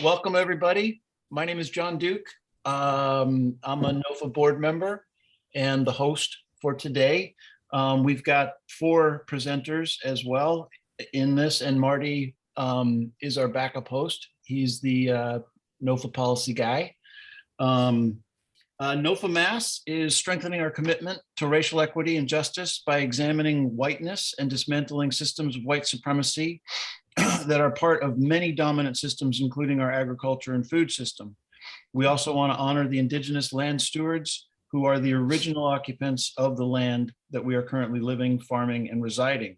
Welcome everybody. My name is John Duke. I'm a NOFA board member and the host for today. We've got 4 presenters as well in this, and Marty is our backup host. He's the NOFA policy guy. NOFA Mass is strengthening our commitment to racial equity and justice by examining whiteness and dismantling systems of white supremacy that are part of many dominant systems, including our agriculture and food system. We also want to honor the indigenous land stewards who are the original occupants of the land that we are currently living, farming, and residing.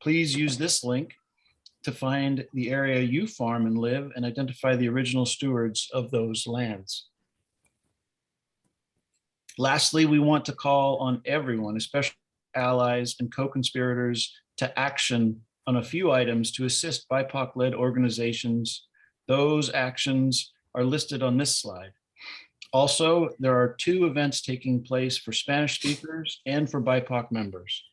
Please use this link to find the area you farm and live and identify the original stewards of those lands. Lastly, we want to call on everyone, especially allies and co-conspirators, to action on a few items to assist BIPOC-led organizations. Those actions are listed on this slide. Also, there are 2 events taking place for Spanish speakers and for BIPOC members.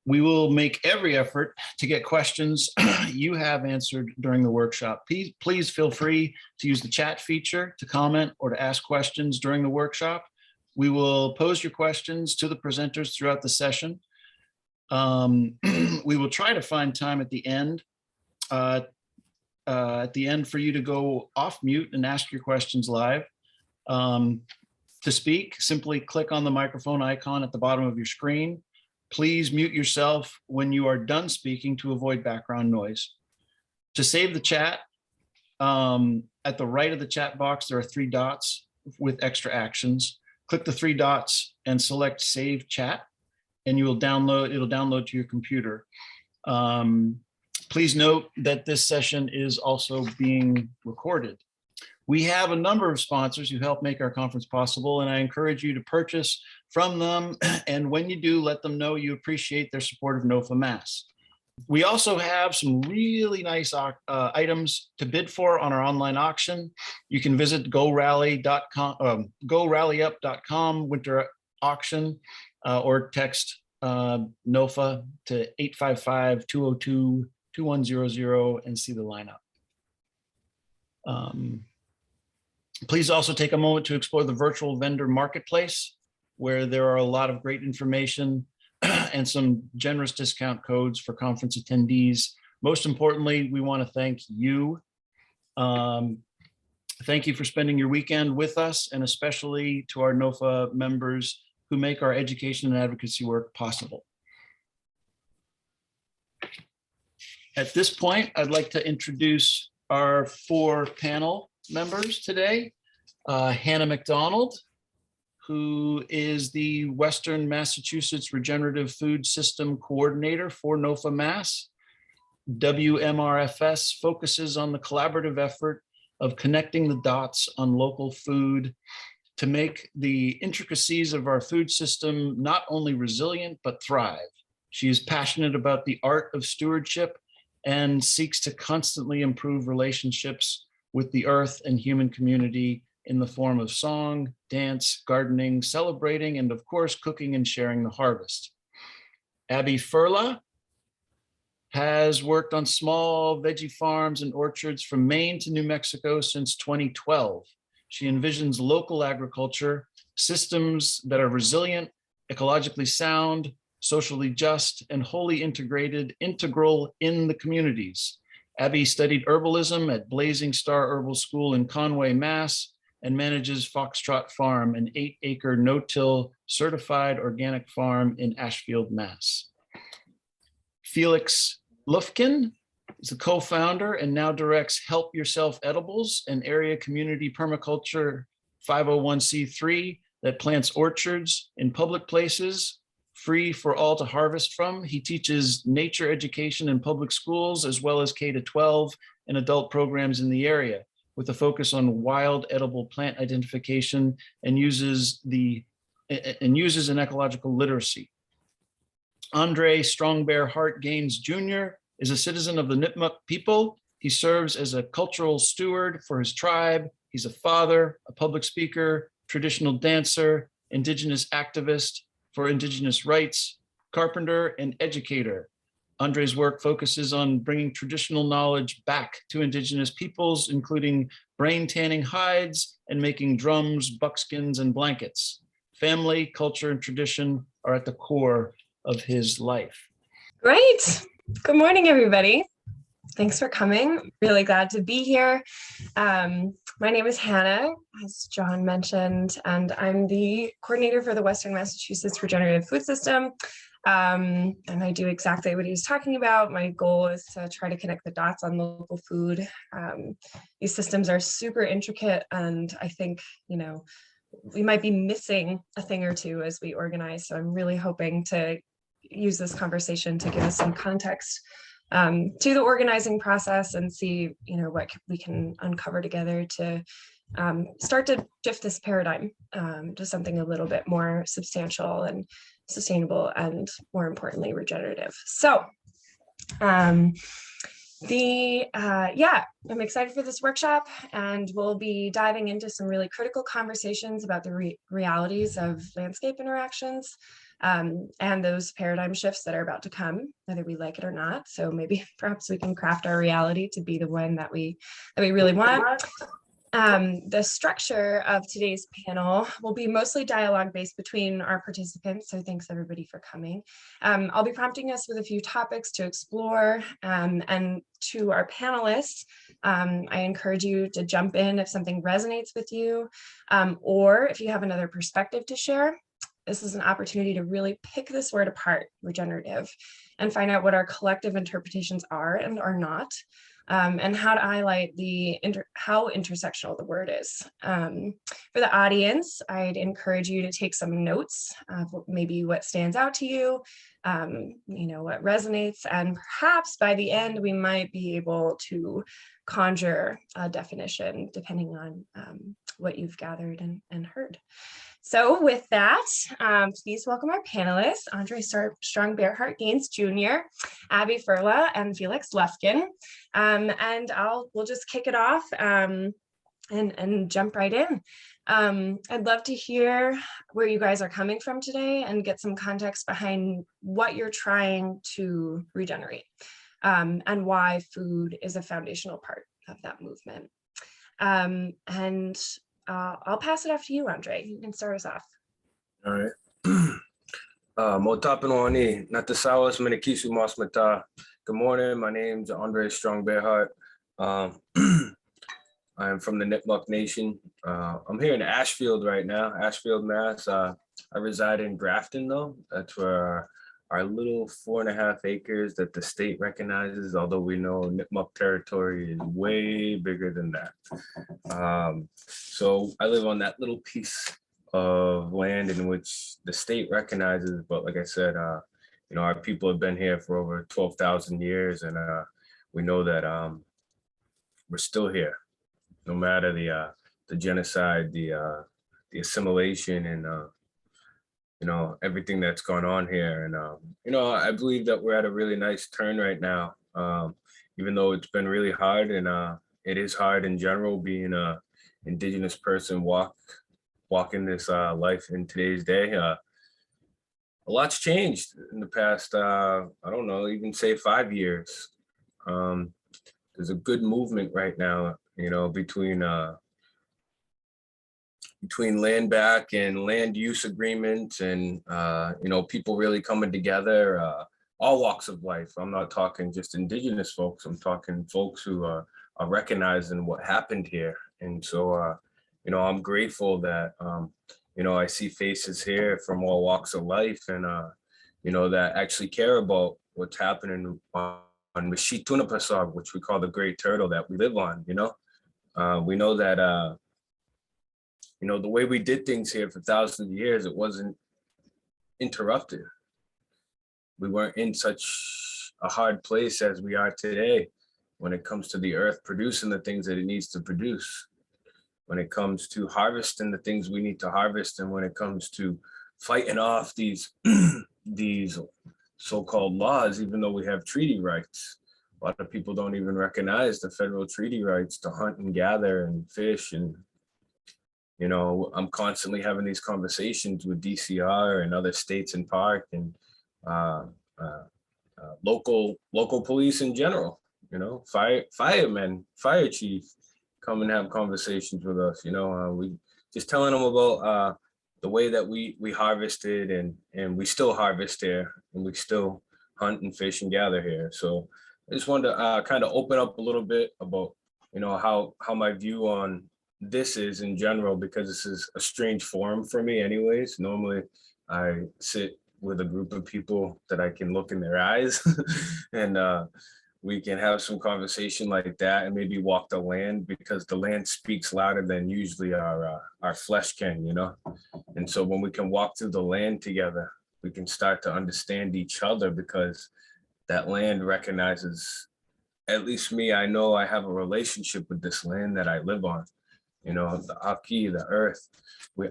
We will make every effort to get questions you have answered during the workshop. Please feel free to use the chat feature to comment or to ask questions during the workshop. We will pose your questions to the presenters throughout the session. We will try to find time at the end for you to go off mute and ask your questions live. To speak, simply click on the microphone icon at the bottom of your screen. Please mute yourself when you are done speaking to avoid background noise. To save the chat, at the right of the chat box, there are 3 dots with extra actions. Click the 3 dots and select Save Chat, and it'll download to your computer. Please note that this session is also being recorded. We have a number of sponsors who help make our conference possible, and I encourage you to purchase from them. And when you do, let them know you appreciate their support of NOFA Mass. We also have some really nice items to bid for on our online auction. You can visit GoRallyUp.com winter auction, or text NOFA to 855-202-2100 and see the lineup. Please also take a moment to explore the virtual vendor marketplace, where there are a lot of great information and some generous discount codes for conference attendees. Most importantly, we want to thank you. Thank you for spending your weekend with us, and especially to our NOFA members who make our education and advocacy work possible. At this point, I'd like to introduce our 4 panel members today. Hannah McDonald, who is the Western Massachusetts Regenerative Food System Coordinator for NOFA Mass. WMRFS focuses on the collaborative effort of connecting the dots on local food to make the intricacies of our food system not only resilient, but thrive. She is passionate about the art of stewardship and seeks to constantly improve relationships with the earth and human community in the form of song, dance, gardening, celebrating, and of course, cooking and sharing the harvest. Abby Furla has worked on small veggie farms and orchards from Maine to New Mexico since 2012. She envisions local agriculture, systems that are resilient, ecologically sound, socially just, and wholly integral in the communities. Abby studied herbalism at Blazing Star Herbal School in Conway, Mass, and manages Foxtrot Farm, an 8-acre no-till certified organic farm in Ashfield, Mass. Felix Lufkin is the co-founder and now directs Help Yourself Edibles, an area community permaculture 501c3 that plants orchards in public places, free for all to harvest from. He teaches nature education in public schools, as well as K-12 and adult programs in the area, with a focus on wild edible plant identification and uses an ecological literacy. Andre Strong Bear Hart Gaines Jr. is a citizen of the Nipmuc people. He serves as a cultural steward for his tribe. He's a father, a public speaker, traditional dancer, indigenous activist for indigenous rights, carpenter, and educator. Andre's work focuses on bringing traditional knowledge back to Indigenous peoples, including brain tanning hides and making drums, buckskins, and blankets. Family, culture, and tradition are at the core of his life. Great. Good morning, everybody. Thanks for coming. Really glad to be here. My name is Hannah, as John mentioned, and I'm the coordinator for the Western Massachusetts Regenerative Food System. And I do exactly what he was talking about. My goal is to try to connect the dots on local food. These systems are super intricate, and I think, we might be missing a thing or two as we organize. So I'm really hoping to use this conversation to give us some context to the organizing process and see, what we can uncover together to start to shift this paradigm to something a little bit more substantial and sustainable, and more importantly, regenerative. So I'm excited for this workshop, and we'll be diving into some really critical conversations about the realities of landscape interactions and those paradigm shifts that are about to come, whether we like it or not. So perhaps we can craft our reality to be the one that we really want. The structure of today's panel will be mostly dialogue based between our participants, so thanks everybody for coming. I'll be prompting us with a few topics to explore, and to our panelists, I encourage you to jump in if something resonates with you, or if you have another perspective to share. This is an opportunity to really pick this word apart, regenerative, and find out what our collective interpretations are and are not. And how to highlight how intersectional the word is. For the audience, I'd encourage you to take some notes of maybe what stands out to you, what resonates, and perhaps by the end we might be able to conjure a definition depending on what you've gathered and heard. So with that, please welcome our panelists, Andre Strong-Bearhart Gaines Jr., Abby Furla, and Felix Lufkin. And we'll just kick it off and jump right in. I'd love to hear where you guys are coming from today and get some context behind what you're trying to regenerate, and why food is a foundational part of that movement. I'll pass it off to you, Andre. You can start us off. All right. Motapinwani, Natasawas Minikisu Masmata. Good morning. My name's Andre Strong-Bearhart. I am from the Nipmuc Nation. I'm here in Ashfield right now, Ashfield, Mass. I reside in Grafton, though. That's where our little 4.5 acres that the state recognizes, although we know Nipmuc territory is way bigger than that. So I live on that little piece of land in which the state recognizes, but like I said, our people have been here for over 12,000 years, and we know that we're still here, no matter the genocide, the assimilation, and everything that's gone on here. And I believe that we're at a really nice turn right now, even though it's been really hard, and it is hard in general being a Indigenous person walking this life in today's day. A lot's changed in the past, I don't know, even say 5 years. There's a good movement right now, between land back and land use agreements, and people really coming together, all walks of life. I'm not talking just Indigenous folks, I'm talking folks who are recognizing what happened here. And so I'm grateful that I see faces here from all walks of life, and that actually care about what's happening on Mashituna, which we call the Great Turtle that we live on. We know that the way we did things here for thousands of years, it wasn't interrupted. We weren't in such a hard place as we are today when it comes to the earth producing the things that it needs to produce, when it comes to harvesting the things we need to harvest, and when it comes to fighting off these so-called laws, even though we have treaty rights. A lot of people don't even recognize the federal treaty rights to hunt and gather and fish. And I'm constantly having these conversations with DCR and other states and park, and local police in general, you know, firemen, fire chief, come and have conversations with us. You know, we just telling them about the way that we harvested and we still harvest here, and we still hunt and fish and gather here. So I just wanted to kind of open up a little bit about, you know, how my view on this is in general, because this is a strange forum for me anyways. Normally I sit with a group of people that I can look in their eyes and we can have some conversation like that and maybe walk the land, because the land speaks louder than usually our flesh can, you know? And so when we can walk through the land together, we can start to understand each other, because that land recognizes, at least me, I know I have a relationship with this land that I live on, you know, the Aki, the earth.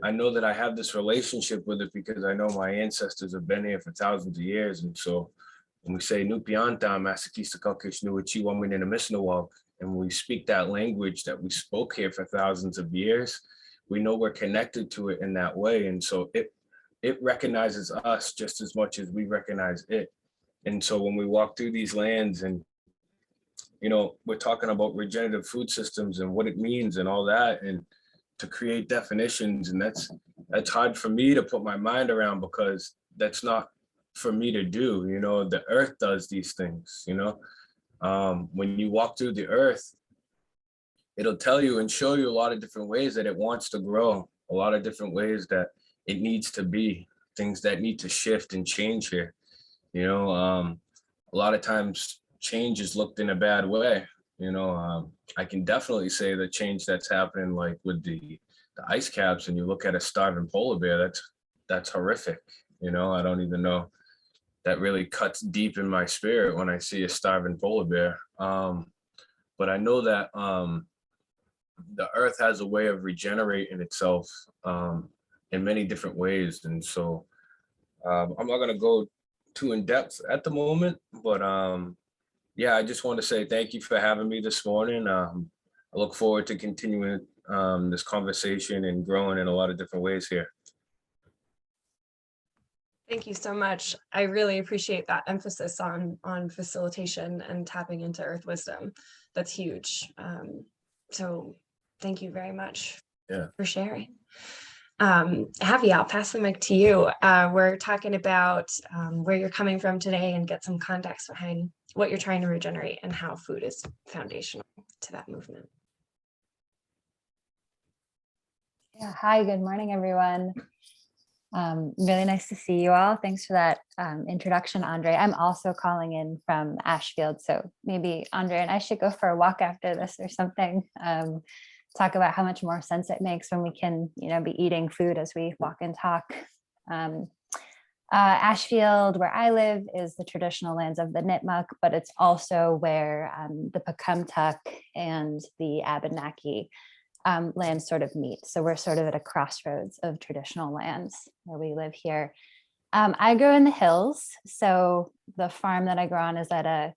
I know that I have this relationship with it because I know my ancestors have been here for thousands of years. And so when we say Nupianta, Masakista Kokish Nuichi Woman in a Misnawal, and when we speak that language that we spoke here for thousands of years, we know we're connected to it in that way. And so it recognizes us just as much as we recognize it. And so when we walk through these lands and, you know, we're talking about regenerative food systems and what it means and all that, and to create definitions, and that's hard for me to put my mind around, because that's not for me to do. You know, the earth does these things. You know, when you walk through the earth, it'll tell you and show you a lot of different ways that it wants to grow, a lot of different ways that it needs to be, things that need to shift and change here. You know, a lot of times change is looked in a bad way. You know, I can definitely say the change that's happening, like with the ice caps, and you look at a starving polar bear, that's horrific. You know, I don't even know, that really cuts deep in my spirit when I see a starving polar bear. But I know that the earth has a way of regenerating itself in many different ways. And so I'm not gonna go too in depth at the moment, but yeah, I just want to say thank you for having me this morning. I look forward to continuing this conversation and growing in a lot of different ways here. Thank you so much. I really appreciate that emphasis on facilitation and tapping into earth wisdom. That's huge. So thank you very much for sharing. Javi, I'll pass the mic to you. We're talking about where you're coming from today and get some context behind what you're trying to regenerate and how food is foundational to that movement. Yeah, hi, good morning, everyone. Really nice to see you all. Thanks for that introduction, Andre. I'm also calling in from Ashfield, so maybe Andre and I should go for a walk after this or something. Talk about how much more sense it makes when we can, you know, be eating food as we walk and talk. Ashfield, where I live, is the traditional lands of the Nipmuc, but it's also where the Pecumtuck and the Abenaki lands sort of meet. So we're sort of at a crossroads of traditional lands where we live here. I grow in the hills. So the farm that I grow on is at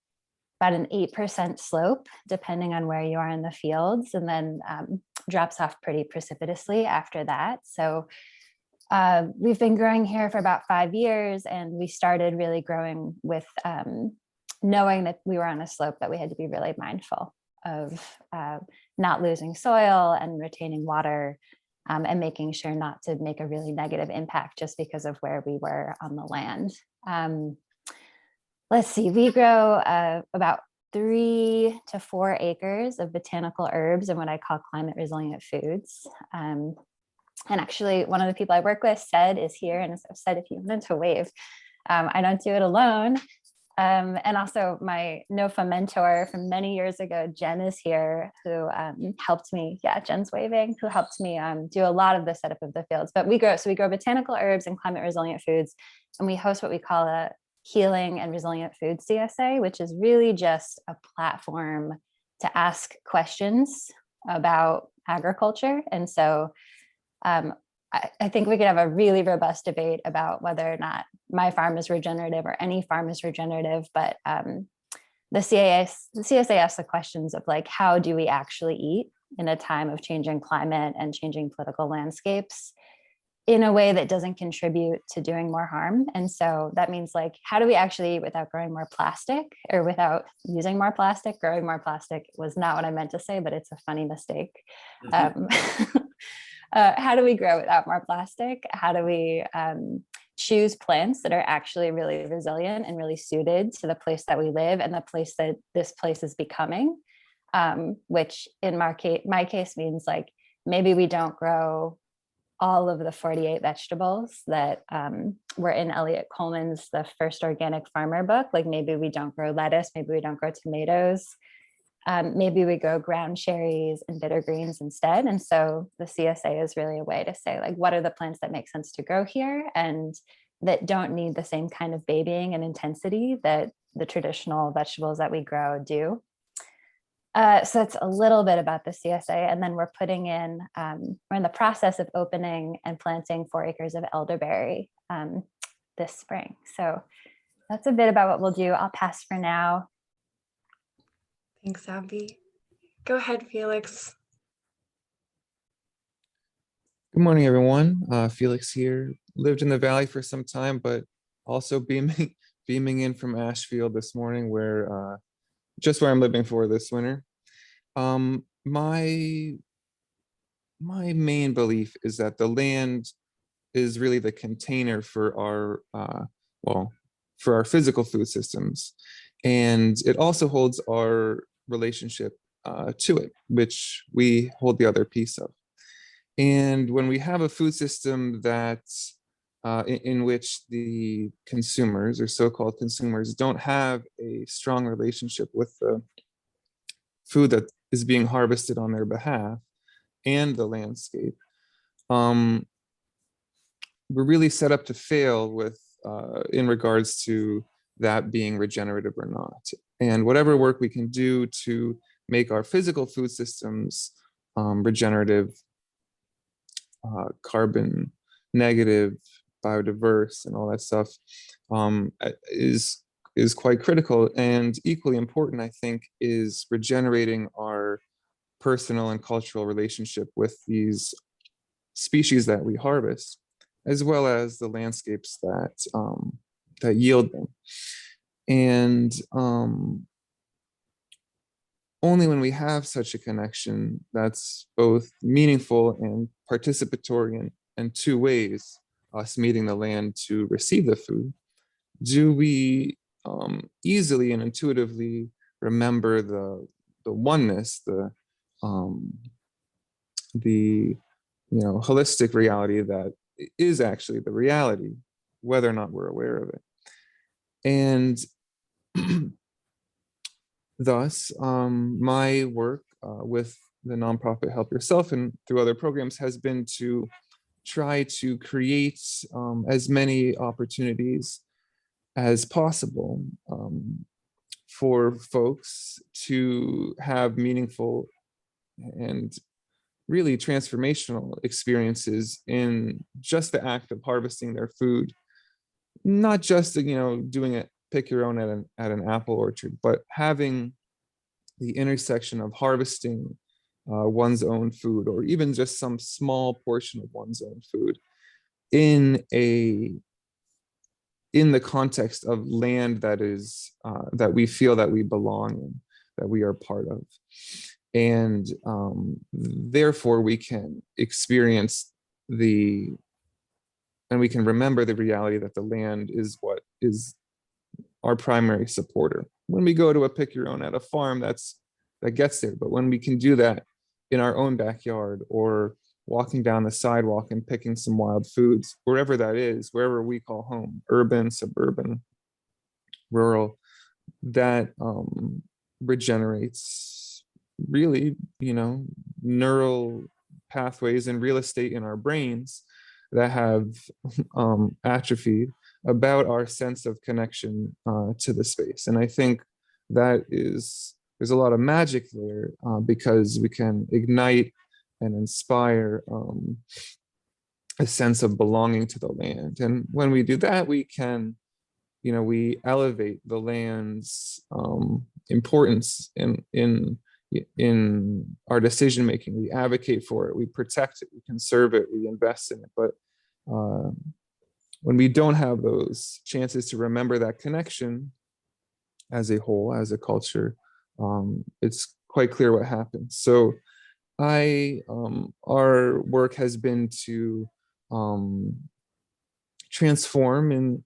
about an 8% slope, depending on where you are in the fields, and then drops off pretty precipitously after that. So we've been growing here for about 5 years, and we started really growing with knowing that we were on a slope that we had to be really mindful of not losing soil and retaining water, and making sure not to make a really negative impact just because of where we were on the land. Let's see, we grow about 3 to 4 acres of botanical herbs and what I call climate resilient foods. And actually, one of the people I work with is here, and I've said if you wanted to wave, I don't do it alone. And also my NOFA mentor from many years ago, Jen, is here, who helped me. Yeah, Jen's waving, who helped me do a lot of the setup of the fields. But we grow botanical herbs and climate resilient foods, and we host what we call a Healing and Resilient Food CSA, which is really just a platform to ask questions about agriculture. And so I think we could have a really robust debate about whether or not my farm is regenerative or any farm is regenerative, but the CSA asks the questions of like, how do we actually eat in a time of changing climate and changing political landscapes? in a way that doesn't contribute to doing more harm. And so that means like, how do we actually eat without growing more plastic or without using more plastic? Growing more plastic was not what I meant to say, but it's a funny mistake. How do we grow without more plastic? How do we choose plants that are actually really resilient and really suited to the place that we live and the place that this place is becoming? Which in my case means like, maybe we don't grow all of the 48 vegetables that were in Elliot Coleman's The First Organic Farmer book. Like maybe we don't grow lettuce, maybe we don't grow tomatoes, maybe we grow ground cherries and bitter greens instead. And so the CSA is really a way to say like, what are the plants that make sense to grow here and that don't need the same kind of babying and intensity that the traditional vegetables that we grow do. So it's a little bit about the CSA, and then we're putting in, we're in the process of opening and planting 4 acres of elderberry this spring. So that's a bit about what we'll do. I'll pass for now. Thanks, Abby. Go ahead, Felix. Good morning, everyone. Felix here. Lived in the Valley for some time, but also beaming in from Ashfield this morning, where just where I'm living for this winter. My main belief is that the land is really the container for our for our physical food systems, and it also holds our relationship to it, which we hold the other piece of. And when we have a food system that in which the consumers or so-called consumers don't have a strong relationship with the food that is being harvested on their behalf and the landscape, we're really set up to fail with in regards to that being regenerative or not. And whatever work we can do to make our physical food systems regenerative, carbon negative, biodiverse, and all that stuff is quite critical. And equally important, I think, is regenerating our personal and cultural relationship with these species that we harvest, as well as the landscapes that that yield them. And only when we have such a connection that's both meaningful and participatory in two ways, us meeting the land to receive the food, do we easily and intuitively remember the oneness, the holistic reality that is actually the reality, whether or not we're aware of it. And thus, my work with the nonprofit Help Yourself and through other programs has been to try to create as many opportunities as possible for folks to have meaningful and really transformational experiences in just the act of harvesting their food, not just doing it pick your own at an apple orchard, but having the intersection of harvesting one's own food, or even just some small portion of one's own food, in the context of land that is that we feel that we belong in, that we are part of. And therefore we can experience and we can remember the reality that the land is what is our primary supporter. When we go to a pick your own at a farm, that gets there. But when we can do that in our own backyard, or walking down the sidewalk and picking some wild foods, wherever that is, wherever we call home, urban, suburban, rural, that regenerates really, neural pathways and real estate in our brains that have atrophied about our sense of connection to the space. And I think that there's a lot of magic there because we can ignite and inspire a sense of belonging to the land. And when we do that, we can, we elevate the land's importance in our decision making. We advocate for it, we protect it, we conserve it, we invest in it. But when we don't have those chances to remember that connection as a whole, as a culture, it's quite clear what happens. So our work has been to transform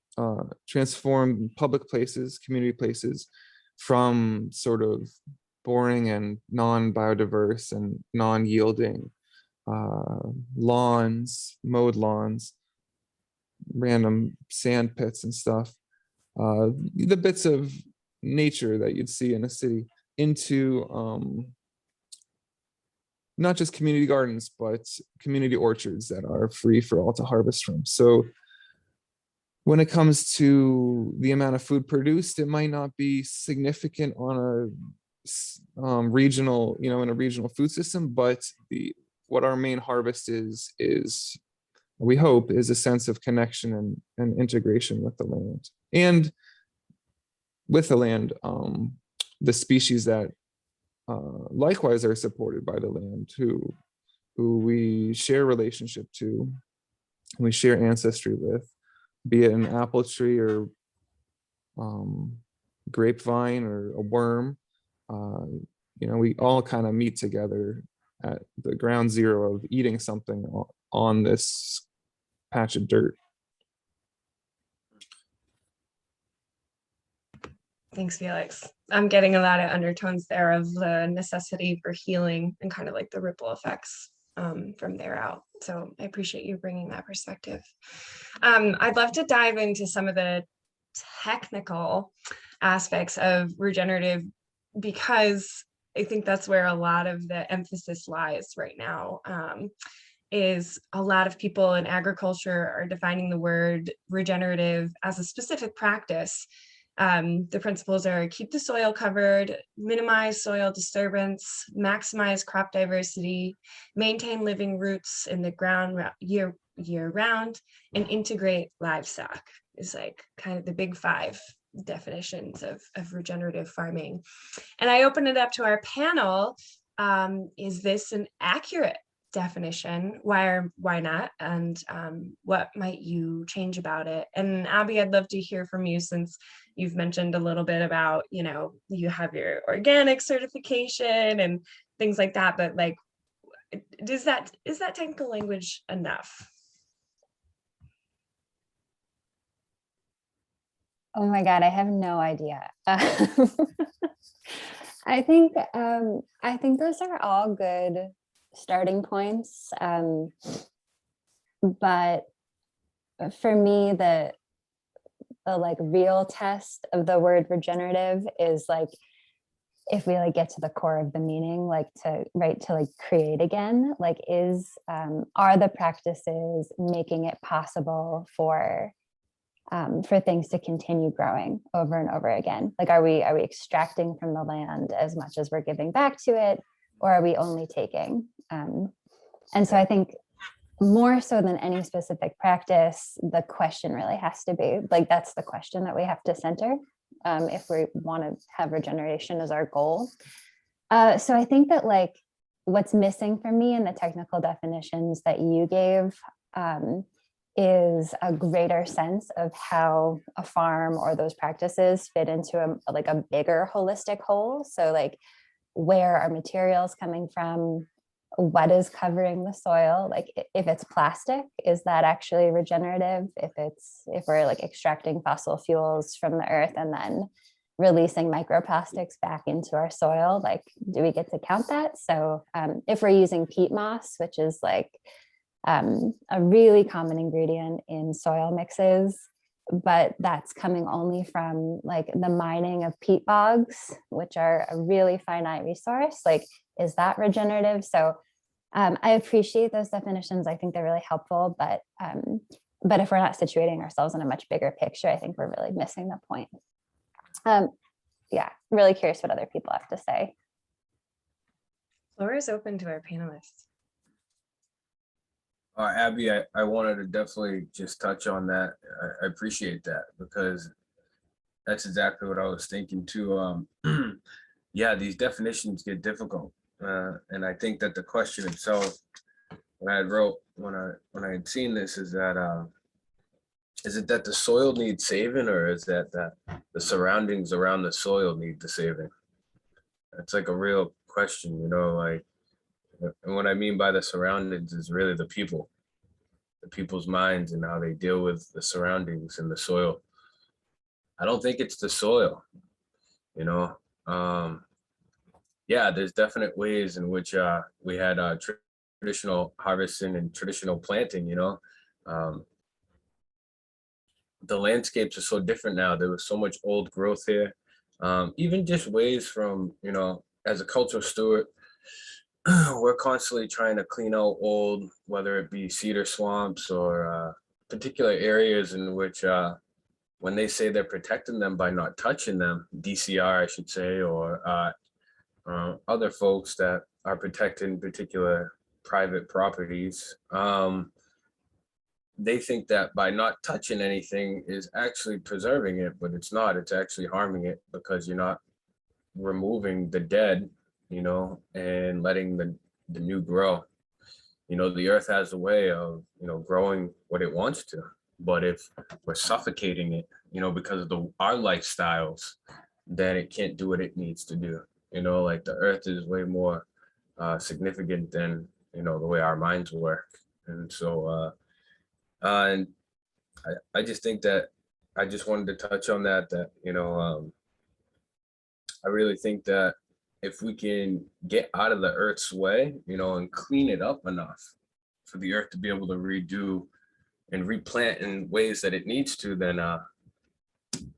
public places, community places, from sort of boring and non-biodiverse and non-yielding lawns, mowed lawns, random sand pits and stuff, the bits of nature that you'd see in a city, into not just community gardens, but community orchards that are free for all to harvest from. So when it comes to the amount of food produced, it might not be significant on a regional, in a regional food system, but what our main harvest is we hope is a sense of connection and integration with the land, and with the land, the species that likewise are supported by the land, who we share relationship to, we share ancestry with, be it an apple tree or grapevine or a worm. We all kind of meet together at the ground zero of eating something on this patch of dirt. Thanks, Felix. I'm getting a lot of undertones there of the necessity for healing and kind of like the ripple effects from there out. So I appreciate you bringing that perspective. I'd love to dive into some of the technical aspects of regenerative, because I think that's where a lot of the emphasis lies right now. Is a lot of people in agriculture are defining the word regenerative as a specific practice. The principles are keep the soil covered, minimize soil disturbance, maximize crop diversity, maintain living roots in the ground year round, and integrate livestock is like kind of the big 5 definitions of regenerative farming. And I open it up to our panel. Is this an accurate definition? Why not? And what might you change about it? And Abby, I'd love to hear from you, since you've mentioned a little bit about, you have your organic certification and things like that, but like, is that technical language enough? Oh my God, I have no idea. I think those are all good starting points. But for me, the like real test of the word regenerative is like, if we like get to the core of the meaning, like to like create again, like are the practices making it possible for things to continue growing over and over again? Like, are we extracting from the land as much as we're giving back to it, or are we only taking? And so I think more so than any specific practice, the question really has to be like, that's the question that we have to center if we want to have regeneration as our goal. So I think that like what's missing for me in the technical definitions that you gave is a greater sense of how a farm or those practices fit into a bigger holistic whole. So like, where are materials coming from? What is covering the soil? Like, if it's plastic, is that actually regenerative? If we're like extracting fossil fuels from the earth and then releasing microplastics back into our soil, like, do we get to count that? So if we're using peat moss, which is like a really common ingredient in soil mixes, but that's coming only from like the mining of peat bogs, which are a really finite resource. Like, is that regenerative? So I appreciate those definitions. I think they're really helpful, but if we're not situating ourselves in a much bigger picture, I think we're really missing the point. Yeah, really curious what other people have to say. Floor is open to our panelists. Abby, I wanted to definitely just touch on that. I appreciate that, because that's exactly what I was thinking too. Yeah, these definitions get difficult. And I think that the question itself, when I wrote when I had seen this is it that the soil needs saving, or is that the surroundings around the soil need the saving? That's like a real question, you know, like, and what I mean by the surroundings is really the people's minds and how they deal with the surroundings and the soil. I don't think it's the soil, you know. Yeah, there's definite ways in which we had traditional harvesting and traditional planting, you know. The landscapes are so different now. There was so much old growth here. Even just ways from, you know, as a cultural steward, we're constantly trying to clean out old, whether it be cedar swamps or particular areas in which when they say they're protecting them by not touching them, DCR, I should say, or other folks that are protecting particular private properties, they think that by not touching anything is actually preserving it, but it's not. It's actually harming it because you're not removing the dead, you know, and letting the new grow. You know, the earth has a way of, you know, growing what it wants to. But if we're suffocating it, you know, because of our lifestyles, then it can't do what it needs to do. You know, like the earth is way more significant than, you know, the way our minds work. And so, and I just think that I just wanted to touch on that, you know, I really think that if we can get out of the earth's way, you know, and clean it up enough for the earth to be able to redo and replant in ways that it needs to, then, you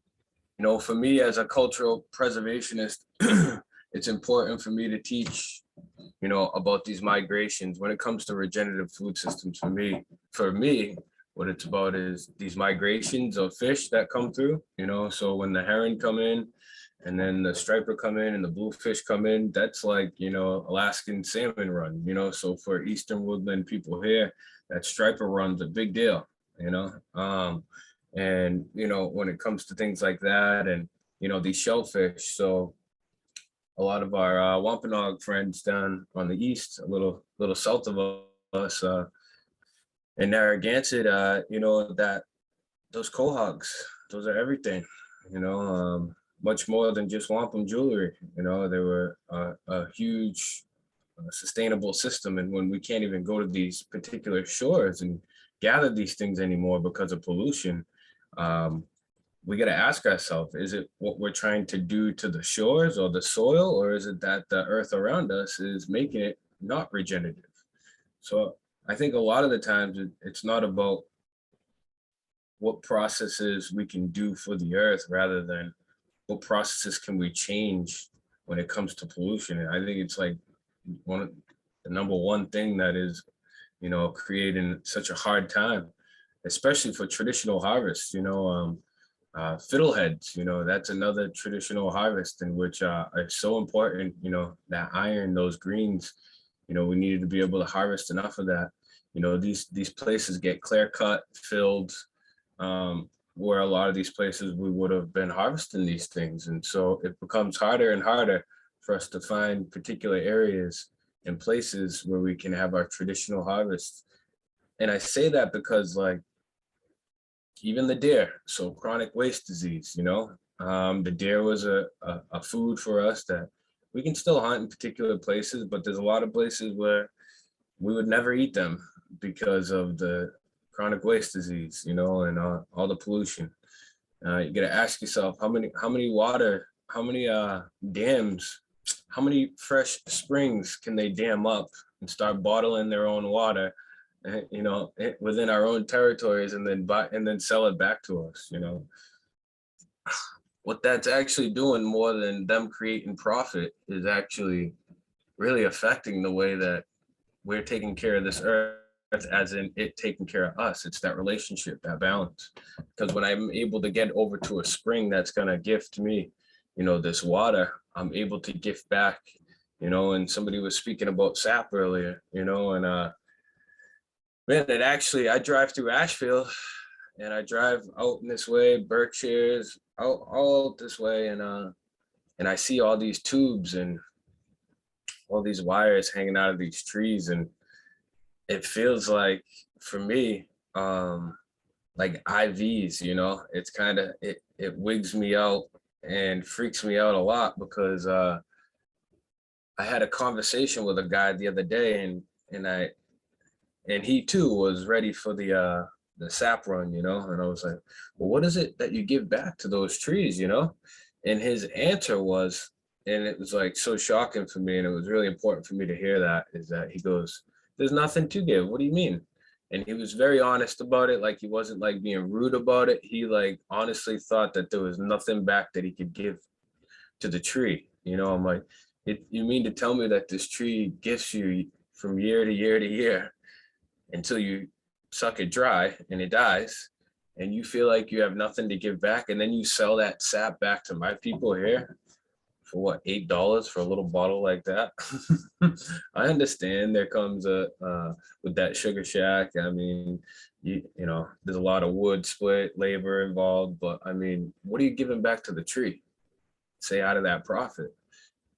know, for me as a cultural preservationist, it's important for me to teach, you know, about these migrations. When it comes to regenerative food systems, for me, what it's about is these migrations of fish that come through, you know, so when the herring come in, and then the striper come in and the bluefish come in, that's like, you know, Alaskan salmon run, you know. So for Eastern Woodland people here, that striper run's a big deal, you know. And, you know, when it comes to things like that and, you know, these shellfish. So a lot of our Wampanoag friends down on the east, a little south of us, in Narragansett, you know, that those quahogs, those are everything, you know. Much more than just wampum jewelry, you know. They were a huge sustainable system, and when we can't even go to these particular shores and gather these things anymore because of pollution, we got to ask ourselves, is it what we're trying to do to the shores or the soil, or is it that the earth around us is making it not regenerative? So I think a lot of the times it's not about what processes we can do for the earth, rather than what processes can we change when it comes to pollution. And I think it's like the number one thing that is, you know, creating such a hard time, especially for traditional harvests, you know. Fiddleheads, you know, that's another traditional harvest in which it's so important, you know, that iron, those greens, you know, we needed to be able to harvest enough of that. You know, these places get clear cut, filled, where a lot of these places we would have been harvesting these things. And so it becomes harder and harder for us to find particular areas and places where we can have our traditional harvests. And I say that because, like, even the deer, so chronic waste disease, you know, the deer was a food for us that we can still hunt in particular places, but there's a lot of places where we would never eat them because of the chronic waste disease, you know, and all the pollution. You got to ask yourself, how many dams, how many fresh springs can they dam up and start bottling their own water, you know, within our own territories, and then sell it back to us, you know. What that's actually doing, more than them creating profit, is actually really affecting the way that we're taking care of this earth, as in it taking care of us. It's that relationship, that balance. Because when I'm able to get over to a spring that's gonna gift me, you know, this water, I'm able to gift back, you know. And somebody was speaking about sap earlier, you know, and man, it actually, I drive through Asheville and I drive out in this way, Berkshire's, all this way, and I see all these tubes and all these wires hanging out of these trees, and it feels like for me, like IVs, you know, it's kind of, it wigs me out and freaks me out a lot because I had a conversation with a guy the other day, and he too was ready for the sap run, you know, and I was like, well, what is it that you give back to those trees, you know? And his answer was, and it was like so shocking for me, and it was really important for me to hear that, is that he goes, there's nothing to give. What do you mean? And he was very honest about it. Like he wasn't like being rude about it. He like honestly thought that there was nothing back that he could give to the tree. You know, I'm like, you mean to tell me that this tree gifts you from year to year to year until you suck it dry and it dies, and you feel like you have nothing to give back, and then you sell that sap back to my people here for what, $8 for a little bottle like that? I understand there comes a with that sugar shack. I mean, you know, there's a lot of wood split, labor involved, but I mean, what are you giving back to the tree? Say out of that profit.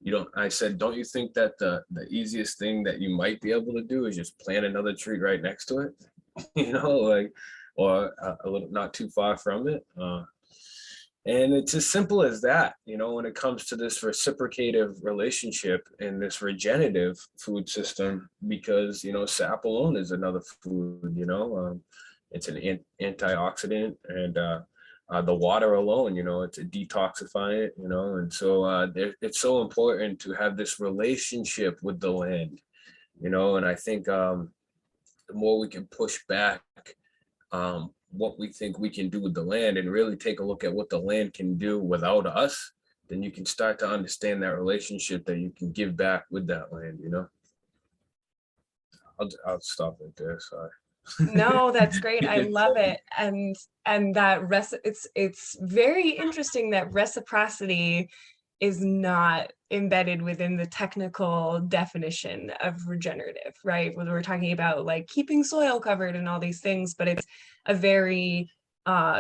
You don't, I said, don't you think that the easiest thing that you might be able to do is just plant another tree right next to it? You know, like, or a little not too far from it. And it's as simple as that, you know, when it comes to this reciprocative relationship and this regenerative food system, because, you know, sap alone is another food, you know, it's an antioxidant, and the water alone, you know, it's a detoxifiant, you know, and so it's so important to have this relationship with the land, you know, and I think the more we can push back what we think we can do with the land and really take a look at what the land can do without us, then you can start to understand that relationship that you can give back with that land, you know. I'll stop right there, sorry. No, that's great. I love it. And that it's very interesting that reciprocity is not embedded within the technical definition of regenerative, right? When we're talking about like keeping soil covered and all these things, but it's a very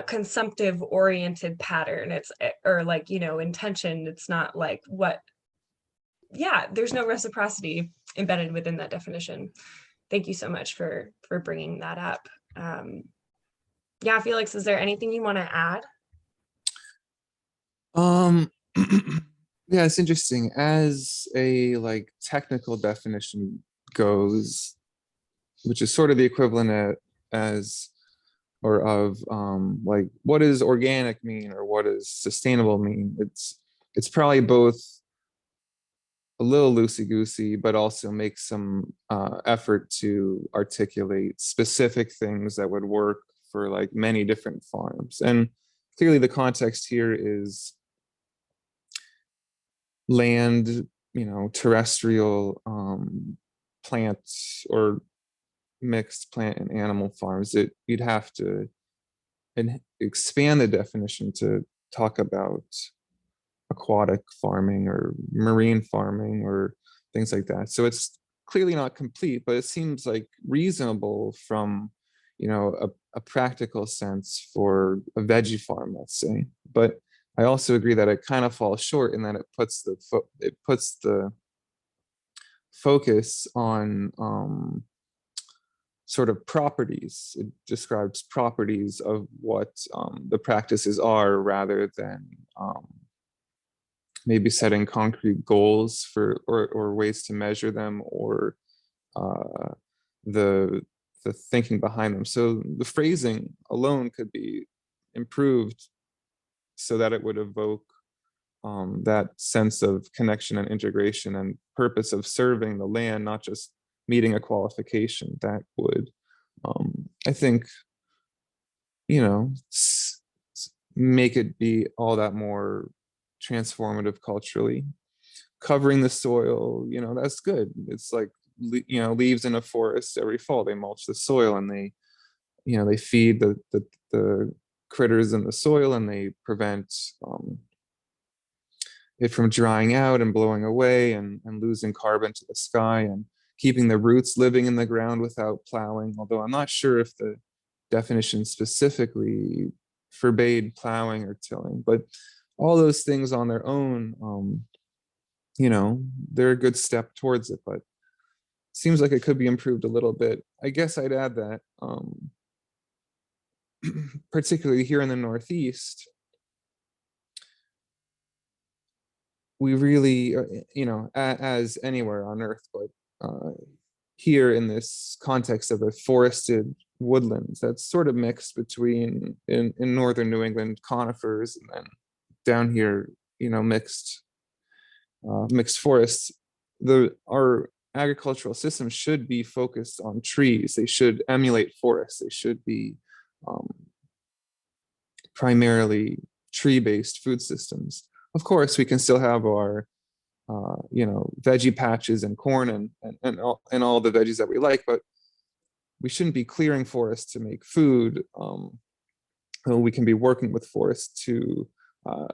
consumptive oriented pattern. It's or like, you know, intention. It's not like what, yeah, there's no reciprocity embedded within that definition. Thank you so much for bringing that up. Yeah, Felix, is there anything you want to add? Yeah, it's interesting. As a like technical definition goes, which is sort of the equivalent as or of like what does organic mean or what does sustainable mean? It's probably both a little loosey-goosey, but also make some effort to articulate specific things that would work for like many different farms. And clearly the context here is land, you know, terrestrial plants or mixed plant and animal farms. You'd have to expand the definition to talk about aquatic farming or marine farming or things like that. So it's clearly not complete, but it seems like reasonable from, you know, a practical sense for a veggie farm, let's say. But I also agree that it kind of falls short in that it puts the focus on sort of properties. It describes properties of what the practices are rather than maybe setting concrete goals for or ways to measure them or the thinking behind them. So the phrasing alone could be improved so that it would evoke that sense of connection and integration and purpose of serving the land, not just meeting a qualification. That would, I think, you know, make it be all that more transformative culturally. Covering the soil, you know, that's good. It's like, you know, leaves in a forest every fall. They mulch the soil and they, you know, they feed the critters in the soil and they prevent it from drying out and blowing away and losing carbon to the sky and keeping the roots living in the ground without plowing. Although I'm not sure if the definition specifically forbade plowing or tilling, but all those things on their own, you know, they're a good step towards it. But seems like it could be improved a little bit. I guess I'd add that particularly here in the Northeast, we really, as anywhere on Earth, but here in this context of a forested woodlands that's sort of mixed between in northern New England conifers, and then down here, mixed forests. Our agricultural systems should be focused on trees. They should emulate forests. They should be primarily tree-based food systems. Of course, we can still have our veggie patches and corn and all the veggies that we like, but we shouldn't be clearing forests to make food. We can be working with forests to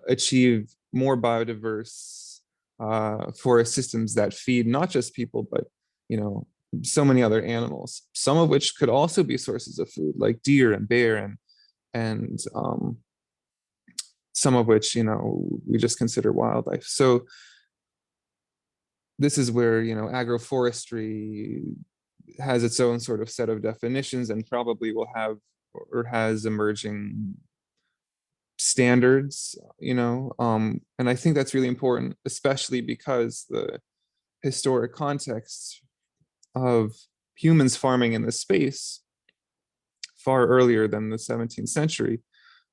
achieve more biodiverse forest systems that feed not just people, but so many other animals, some of which could also be sources of food, like deer and bear, and some of which we just consider wildlife. So this is where agroforestry has its own sort of set of definitions, and probably will have or has emerging standards, and I think that's really important, especially because the historic context of humans farming in this space far earlier than the 17th century,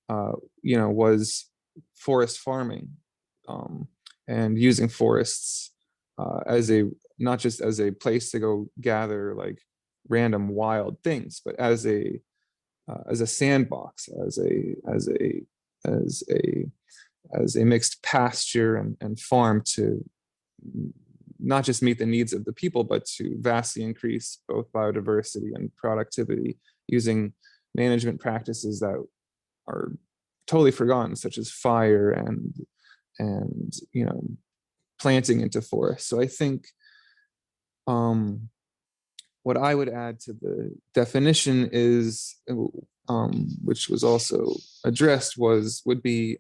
was forest farming, and using forests as not just as a place to go gather like random wild things, but as a sandbox, as a mixed pasture and farm to not just meet the needs of the people, but to vastly increase both biodiversity and productivity using management practices that are totally forgotten, such as fire and planting into forests. So I think what I would add to the definition is, which was also addressed, would be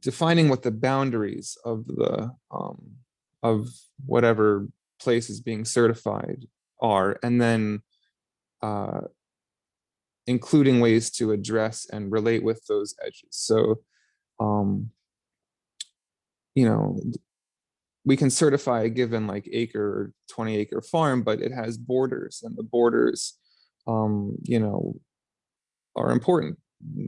defining what the boundaries of the of whatever place is being certified are, and then including ways to address and relate with those edges. So we can certify a given like acre or 20-acre farm, but it has borders, and the borders are important.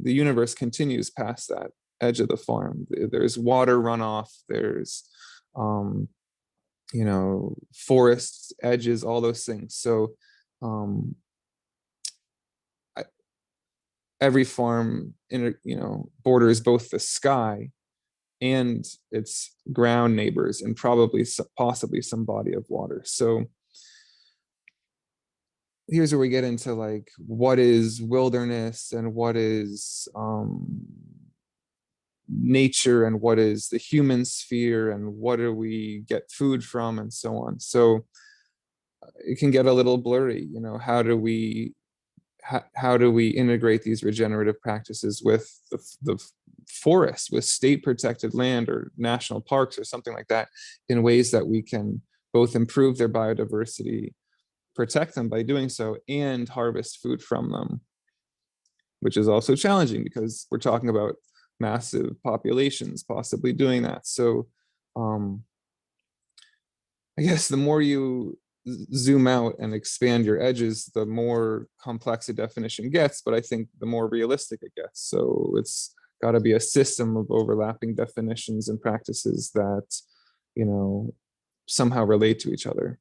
The universe continues past that edge of the farm. There's water runoff, there's forests, edges, all those things. So every farm borders both the sky and its ground neighbors, and possibly some body of water. So here's where we get into like what is wilderness and what is nature and what is the human sphere and what do we get food from and so on. So it can get a little blurry. How do we integrate these regenerative practices with the forest, with state protected land or national parks or something like that, in ways that we can both improve their biodiversity, protect them by doing so, and harvest food from them, which is also challenging because we're talking about massive populations possibly doing that. So I guess the more you zoom out and expand your edges, the more complex a definition gets, but I think the more realistic it gets. So it's got to be a system of overlapping definitions and practices that somehow relate to each other.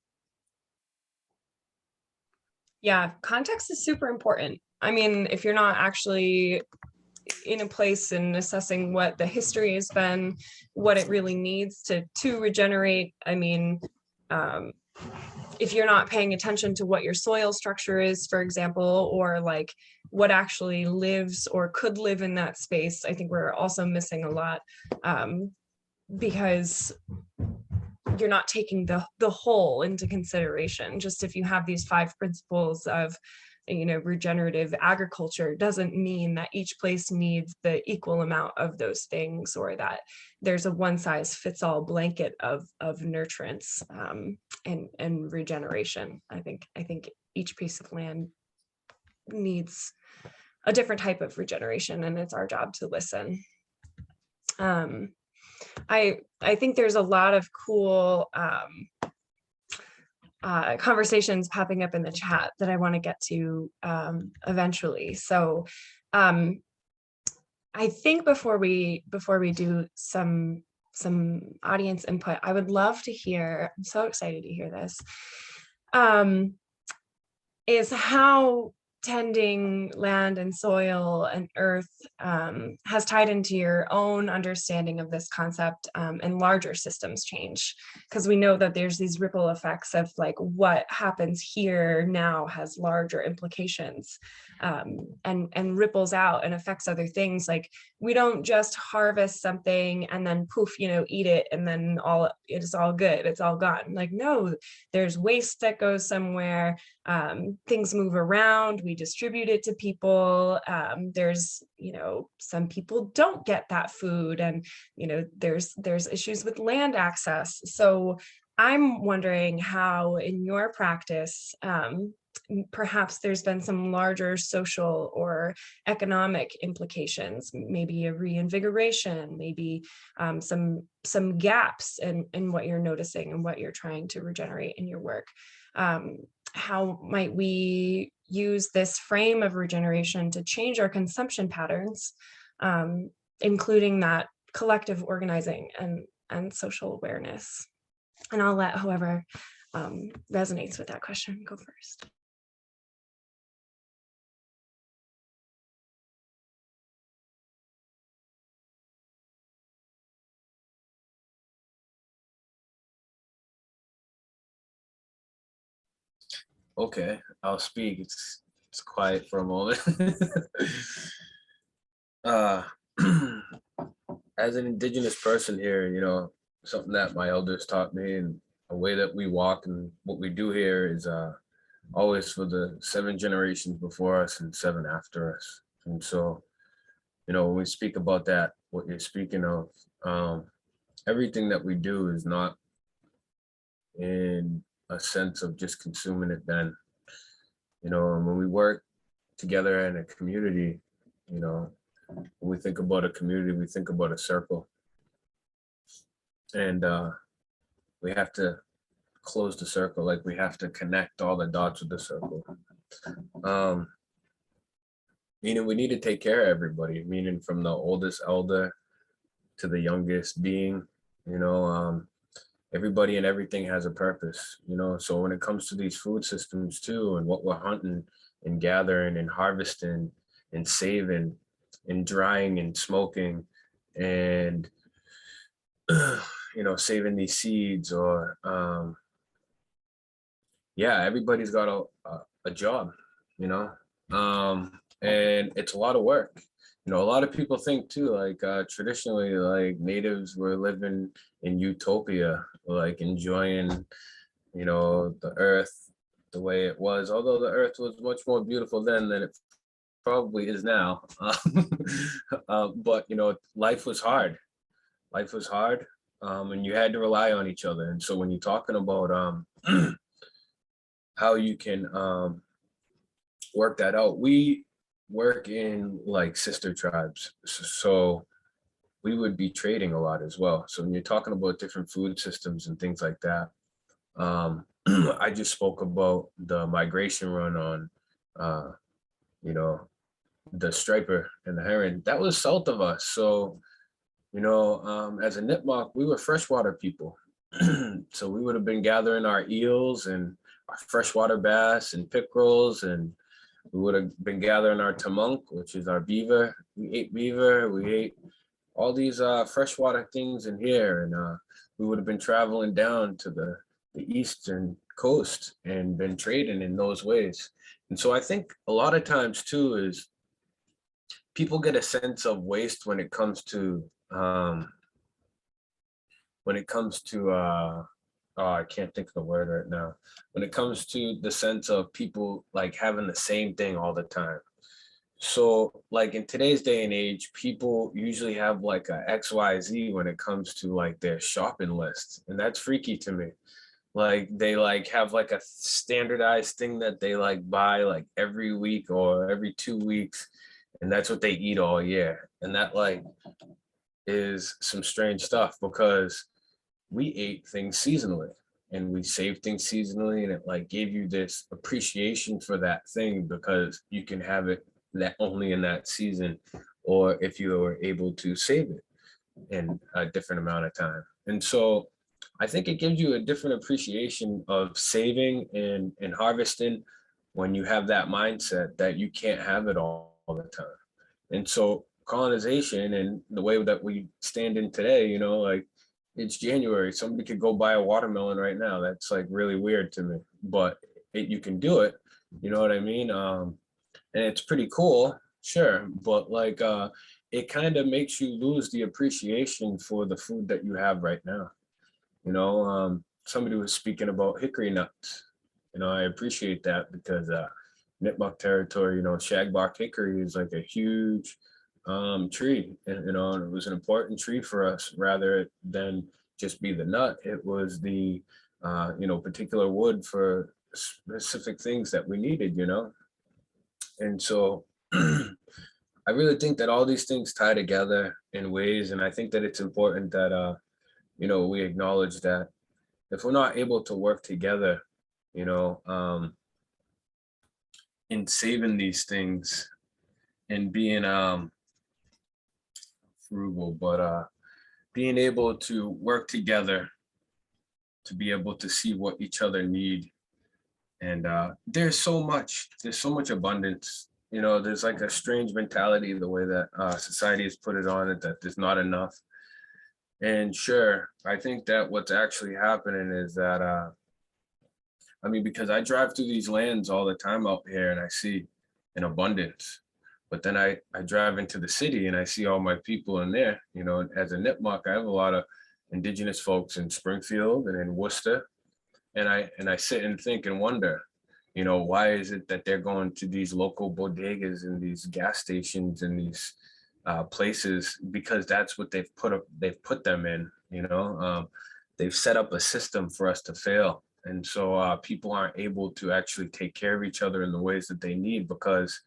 Yeah, context is super important. I mean, if you're not actually in a place and assessing what the history has been, what it really needs to regenerate, I mean, if you're not paying attention to what your soil structure is, for example, or like what actually lives or could live in that space, I think we're also missing a lot, because you're not taking the whole into consideration. Just if you have these 5 principles of regenerative agriculture doesn't mean that each place needs the equal amount of those things, or that there's a one size fits all blanket of nurturance and regeneration. I think each piece of land needs a different type of regeneration, and it's our job to listen. I think there's a lot of cool conversations popping up in the chat that I want to get to eventually. So I think before we do some audience input, I would love to hear, I'm so excited to hear this, is how tending land and soil and earth has tied into your own understanding of this concept and larger systems change. Because we know that there's these ripple effects of like what happens here now has larger implications and ripples out and affects other things. Like we don't just harvest something and then poof, eat it and then it's all good, it's all gone. Like, no, there's waste that goes somewhere, things move around, we distribute it to people. There's, some people don't get that food, and there's issues with land access. So I'm wondering how in your practice, perhaps there's been some larger social or economic implications, maybe a reinvigoration, maybe some gaps in what you're noticing and what you're trying to regenerate in your work. How might we use this frame of regeneration to change our consumption patterns, including that collective organizing and social awareness? And I'll let whoever resonates with that question go first. Okay, I'll speak. It's quiet for a moment. As an Indigenous person here, something that my elders taught me, and a way that we walk and what we do here is always for the 7 generations before us and 7 after us. And so, when we speak about that, what you're speaking of, everything that we do is not in a sense of just consuming it then. And when we work together in a community, when we think about a community, we think about a circle. And we have to close the circle, like we have to connect all the dots of the circle. Meaning we need to take care of everybody, meaning from the oldest elder to the youngest being, everybody and everything has a purpose, so when it comes to these food systems too, and what we're hunting and gathering and harvesting and saving and drying and smoking and saving these seeds, or everybody's got a job, and it's a lot of work. A lot of people think too, like traditionally, like natives were living in utopia, like enjoying, the earth the way it was, although the earth was much more beautiful then than it probably is now. But, life was hard. Life was hard, and you had to rely on each other. And so when you're talking about how you can work that out, we work in like sister tribes, so we would be trading a lot as well. So when you're talking about different food systems and things like that, I just spoke about the migration run on the striper and the heron that was south of us. So as a Nipmuc, we were freshwater people. So we would have been gathering our eels and our freshwater bass and pickerels, and we would have been gathering our tamunk, which is our beaver. We ate beaver, we ate all these freshwater things in here. And we would have been traveling down to the eastern coast and been trading in those ways. And so I think a lot of times too is people get a sense of waste when it comes to I can't think of the word right now. When it comes to the sense of people like having the same thing all the time. So like in today's day and age, people usually have like a XYZ when it comes to like their shopping list. And that's freaky to me. Like they like have like a standardized thing that they like buy like every week or every 2 weeks. And that's what they eat all year. And that like is some strange stuff because we ate things seasonally and we saved things seasonally, and it like gave you this appreciation for that thing because you can have it that only in that season, or if you were able to save it in a different amount of time. And so I think it gives you a different appreciation of saving and harvesting when you have that mindset that you can't have it all the time. And so colonization and the way that we stand in today, you know, like it's January, somebody could go buy a watermelon right now. That's like really weird to me, but you can do it. You know what I mean? And it's pretty cool, sure, but like it kind of makes you lose the appreciation for the food that you have right now. You know, somebody was speaking about hickory nuts. You know, I appreciate that because Nipmuc territory, you know, shagbark hickory is like a huge tree, and you know, and it was an important tree for us rather than just be the nut. It was the you know, particular wood for specific things that we needed, you know. And so I really think that all these things tie together in ways, and I think that it's important that you know, we acknowledge that if we're not able to work together, you know, in saving these things and being frugal, but being able to work together to be able to see what each other need. And there's so much abundance. You know, there's like a strange mentality the way that society has put it on it, that there's not enough. And sure, I think that what's actually happening is that, I mean, because I drive through these lands all the time out here and I see an abundance, but then I drive into the city and I see all my people in there. You know, as a Nipmuc, I have a lot of indigenous folks in Springfield and in Worcester. And I sit and think and wonder, you know, why is it that they're going to these local bodegas and these gas stations and these places? Because that's what they've put them in. You know, they've set up a system for us to fail, and so people aren't able to actually take care of each other in the ways that they need because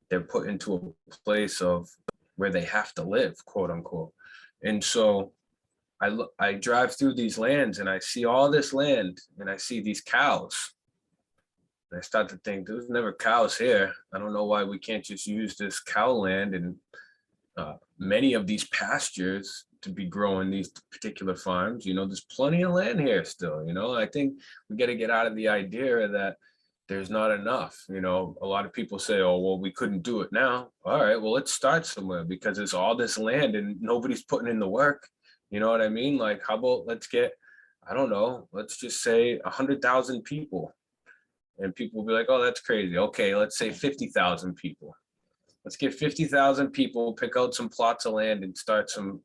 they're put into a place of where they have to live, quote unquote. And so I drive through these lands and I see all this land and I see these cows. And I start to think, there's never cows here. I don't know why we can't just use this cow land and many of these pastures to be growing these particular farms. You know, there's plenty of land here still. You know, I think we got to get out of the idea that there's not enough. You know, a lot of people say, oh, well, we couldn't do it now. All right, well, let's start somewhere because there's all this land and nobody's putting in the work. You know what I mean? Like, how about let's get, I don't know, let's just say 100,000 people. And people will be like, oh, that's crazy. Okay, let's say 50,000 people. Let's get 50,000 people, pick out some plots of land and start some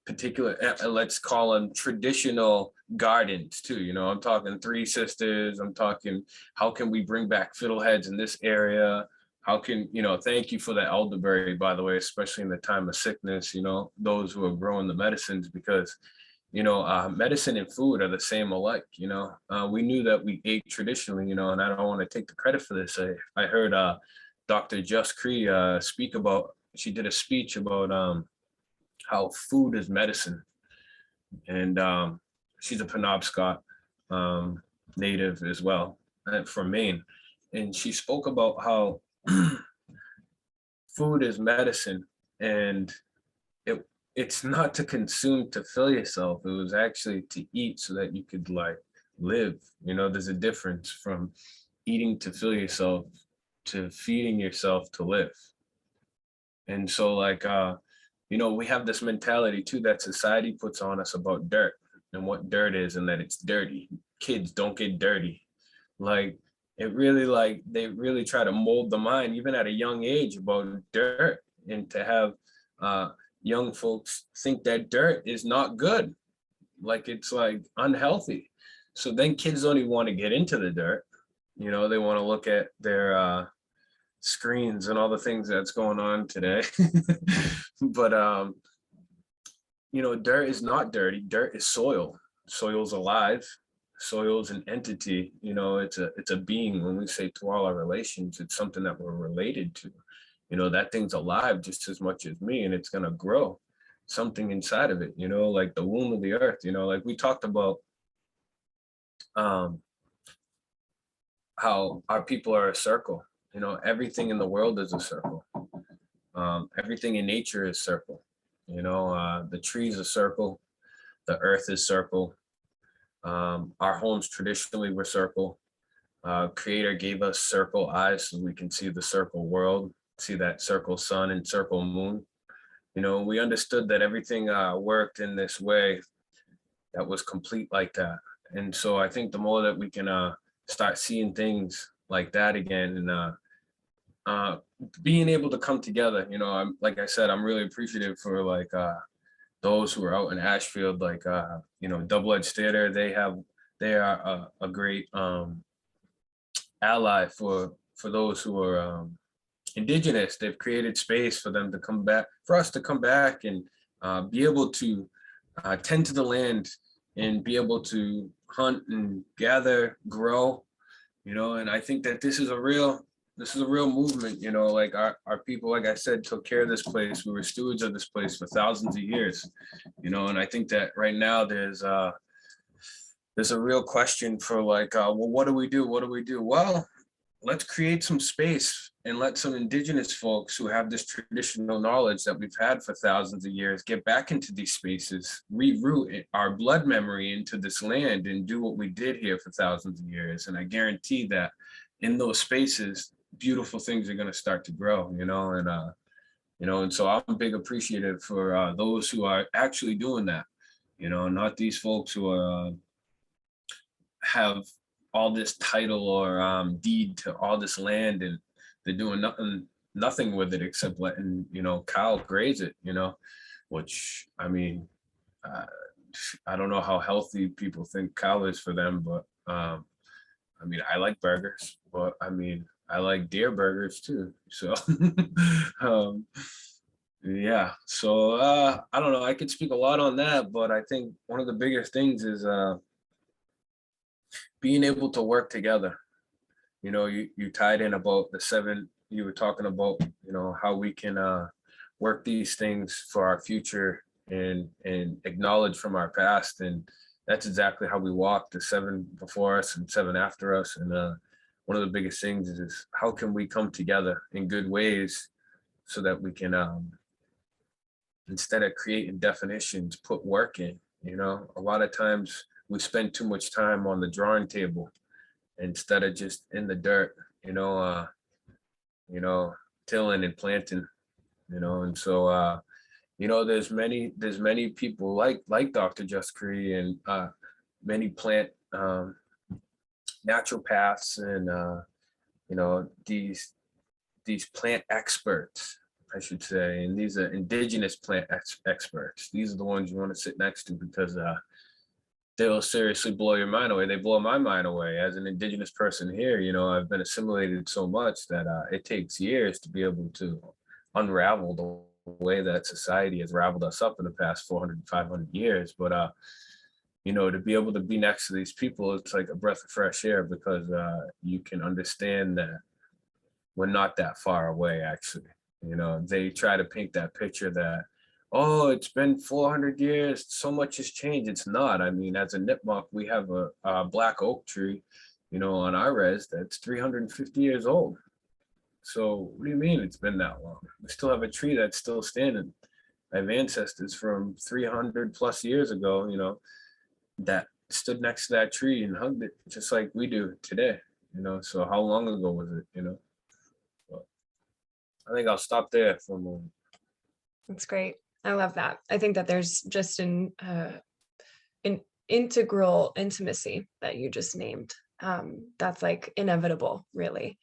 particular, let's call them traditional gardens too. You know, I'm talking Three Sisters. I'm talking, how can we bring back fiddleheads in this area? How can, you know, thank you for the elderberry, by the way, especially in the time of sickness, you know, those who are growing the medicines, because, you know, medicine and food are the same alike, you know. We knew that we ate traditionally, you know, and I don't want to take the credit for this. I heard Dr. Just Cree speak about, she did a speech about how food is medicine. And she's a Penobscot native as well, from Maine. And she spoke about how food is medicine, and it's not to consume to fill yourself. It was actually to eat so that you could like live. You know, there's a difference from eating to fill yourself to feeding yourself to live. And so like, you know, we have this mentality too that society puts on us about dirt and what dirt is and that it's dirty. Kids don't get dirty. Like, it really, like, they really try to mold the mind even at a young age about dirt, and to have young folks think that dirt is not good. like it's like unhealthy. So then kids don't even want to get into the dirt. You know, they want to look at their screens and all the things that's going on today. But you know, dirt is not dirty. Dirt is soil. Soil's alive. Soil's an entity. You know, it's a being. When we say to all our relations, it's something that we're related to. You know, that thing's alive just as much as me, and it's gonna grow something inside of it. You know, like the womb of the earth. You know, like we talked about how our people are a circle. You know, everything in the world is a circle. Everything in nature is circle. You know, the trees are circle, the earth is circle. Our homes traditionally were circle. Creator gave us circle eyes so we can see the circle world, see that circle sun and circle moon. You know, we understood that everything worked in this way that was complete like that. And so I think the more that we can start seeing things like that again, and being able to come together, you know, I'm, like I said, I'm really appreciative for like those who are out in Ashfield, like you know, Double Edge Theater. They are a great ally for those who are indigenous. They've created space for them to come back, for us to come back and be able to tend to the land and be able to hunt and gather, grow, you know. And I think that this is a real movement, you know. Like our people, like I said, took care of this place. We were stewards of this place for thousands of years, you know. And I think that right now there's a real question for like, well, what do we do? What do we do? Well, let's create some space and let some indigenous folks who have this traditional knowledge that we've had for thousands of years get back into these spaces, reroute our blood memory into this land and do what we did here for thousands of years. And I guarantee that in those spaces, beautiful things are going to start to grow, you know. And you know, and so I'm a big appreciative for those who are actually doing that, you know, not these folks who are have all this title or deed to all this land, and they're doing nothing with it except letting, you know, cow graze it, you know. Which, I mean, I don't know how healthy people think cow is for them, but I mean, I like burgers, but I mean, I like deer burgers too. So yeah, so I don't know, I could speak a lot on that, but I think one of the biggest things is being able to work together. You know, you tied in about the 7, you were talking about, you know, how we can work these things for our future and acknowledge from our past. And that's exactly how we walk, the 7 before us and 7 after us. And one of the biggest things is how can we come together in good ways so that we can, instead of creating definitions, put work in. You know, a lot of times we spend too much time on the drawing table instead of just in the dirt, you know, tilling and planting, you know. And so, you know, there's many people like Dr. Just Cree and many plant naturopaths and, you know, these plant experts, I should say, and these are indigenous plant experts. These are the ones you want to sit next to because they'll seriously blow your mind away. They blow my mind away as an indigenous person here. You know, I've been assimilated so much that it takes years to be able to unravel the way that society has raveled us up in the past 400, 500 years. But, you know, to be able to be next to these people, it's like a breath of fresh air because you can understand that we're not that far away, actually. You know, they try to paint that picture that, oh, it's been 400 years, so much has changed. It's not. I mean, as a Nipmuc, we have a black oak tree, you know, on our res that's 350 years old. So what do you mean it's been that long? We still have a tree that's still standing. I have ancestors from 300 plus years ago, you know, that stood next to that tree and hugged it just like we do today, you know. So how long ago was it, you know? But I think I'll stop there for a moment. That's great. I love that. I think that there's just an integral intimacy that you just named. That's like inevitable, really.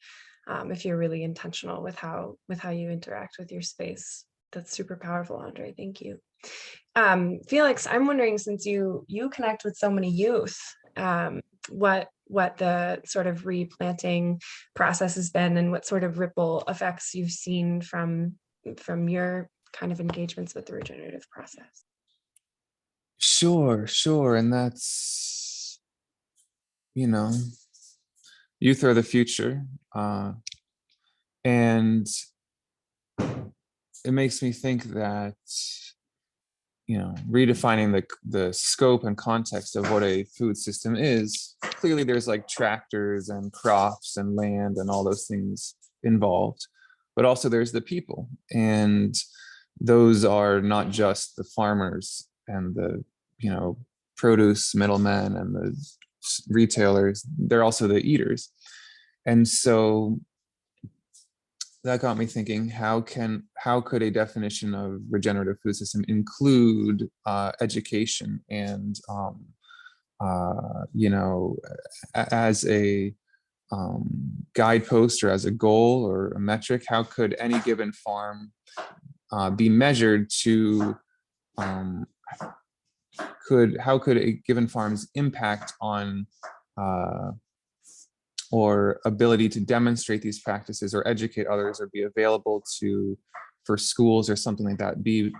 If you're really intentional with how you interact with your space. That's super powerful, Andre. Thank you. Felix, I'm wondering, since you connect with so many youth, what the sort of replanting process has been, and what sort of ripple effects you've seen from your kind of engagements with the regenerative process. Sure, sure. And that's, you know, youth are the future. And it makes me think that, you know, redefining the scope and context of what a food system is. Clearly there's like tractors and crops and land and all those things involved, but also there's the people, and those are not just the farmers and the, you know, produce middlemen and the retailers, they're also the eaters. And so that got me thinking, how could a definition of regenerative food system include education and you know, as a guidepost or as a goal or a metric? How could any given farm be measured to how could a given farm's impact on or ability to demonstrate these practices or educate others or be available for schools or something like that be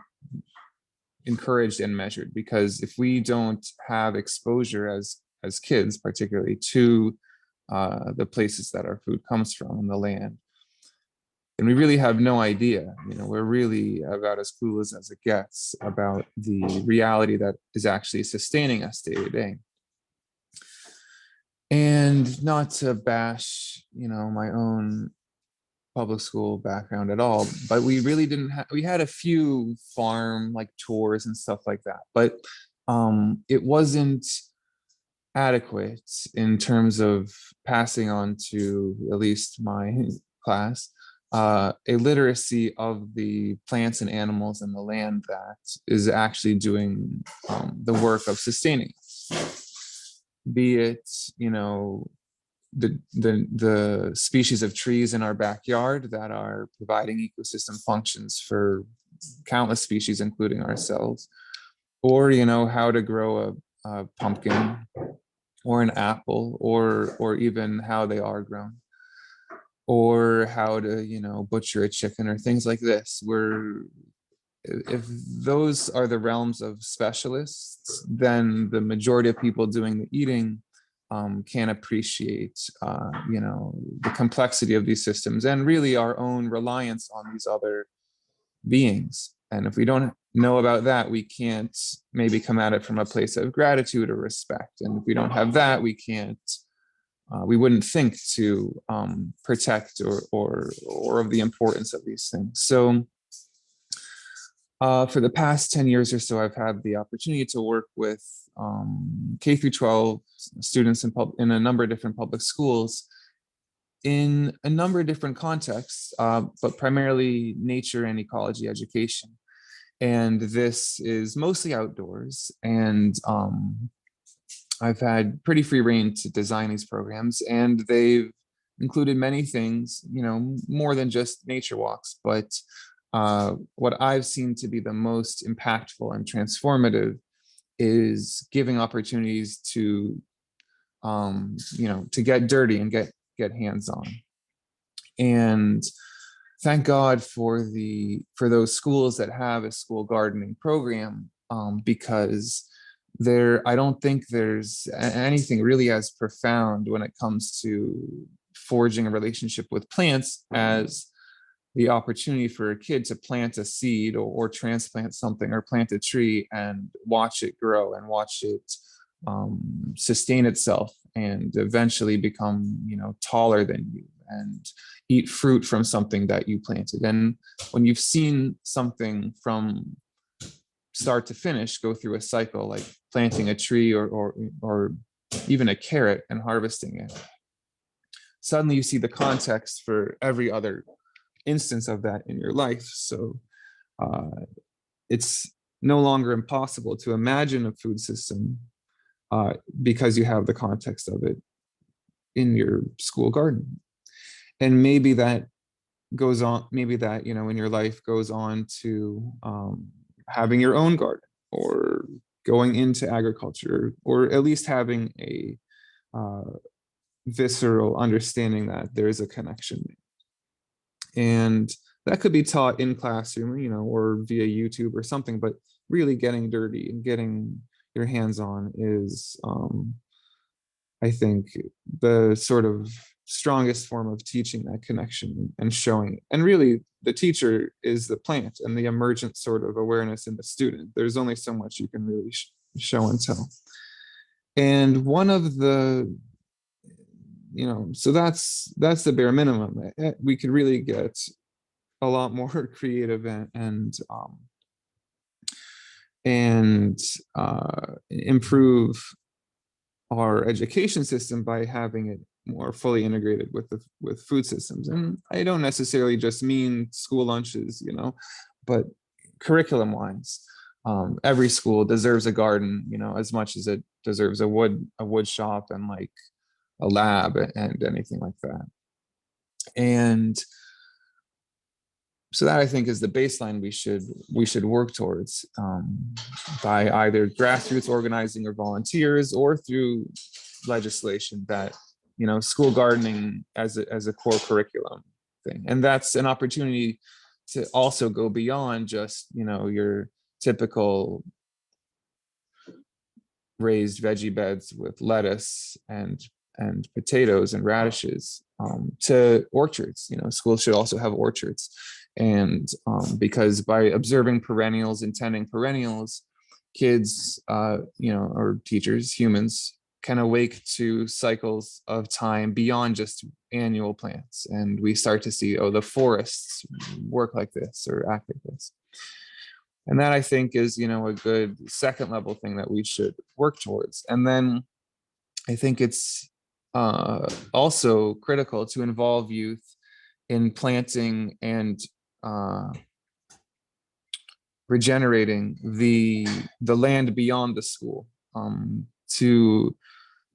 encouraged and measured? Because if we don't have exposure as kids, particularly to the places that our food comes from and the land, and we really have no idea, you know, we're really about as clueless as it gets about the reality that is actually sustaining us day to day. And not to bash, you know, my own public school background at all, but we really didn't have, we had a few farm like tours and stuff like that, but it wasn't adequate in terms of passing on to at least my class a literacy of the plants and animals and the land that is actually doing the work of sustaining us. Be it, you know, the species of trees in our backyard that are providing ecosystem functions for countless species, including ourselves, or, you know, how to grow a pumpkin or an apple, or even how they are grown, or how to, you know, butcher a chicken or things like this. If those are the realms of specialists, then the majority of people doing the eating can appreciate, you know, the complexity of these systems and really our own reliance on these other beings. And if we don't know about that, we can't maybe come at it from a place of gratitude or respect. And if we don't have that, we can't, we wouldn't think to protect or of the importance of these things. So for the past 10 years or so, I've had the opportunity to work with K through 12 students in a number of different public schools in a number of different contexts, but primarily nature and ecology education. And this is mostly outdoors. And I've had pretty free reign to design these programs, and they've included many things, you know, more than just nature walks. But what I've seen to be the most impactful and transformative is giving opportunities to, you know, to get dirty and get hands-on. And thank God for those schools that have a school gardening program, because I don't think there's anything really as profound when it comes to forging a relationship with plants as the opportunity for a kid to plant a seed or transplant something or plant a tree and watch it grow and watch it sustain itself and eventually become, you know, taller than you and eat fruit from something that you planted. And when you've seen something from start to finish go through a cycle, like planting a tree or even a carrot and harvesting it, suddenly you see the context for every other instance of that in your life. So it's no longer impossible to imagine a food system because you have the context of it in your school garden. And maybe that goes on, maybe that, you know, in your life goes on to having your own garden, or going into agriculture, or at least having a visceral understanding that there is a connection. And that could be taught in classroom, or via YouTube or something, but really getting dirty and getting your hands on is, I think, the sort of strongest form of teaching that connection and showing. And really, the teacher is the plant and the emergent sort of awareness in the student. There's only so much you can really show and tell. And one of the, so that's the bare minimum. We could really get a lot more creative and improve our education system by having it more fully integrated with food systems. And I don't necessarily just mean school lunches, but curriculum wise, every school deserves a garden, as much as it deserves a wood shop and like a lab and anything like that. And so that, I think, is the baseline we should work towards, by either grassroots organizing or volunteers, or through legislation that, school gardening as a core curriculum thing. And that's an opportunity to also go beyond just, your typical raised veggie beds with lettuce and potatoes and radishes, to orchards. Schools should also have orchards. And because by observing perennials and tending perennials, kids, or teachers, humans, can awake to cycles of time beyond just annual plants. And we start to see, the forests work like this or act like this. And that, I think, is, a good second level thing that we should work towards. And then I think it's also critical to involve youth in planting and regenerating the land beyond the school, to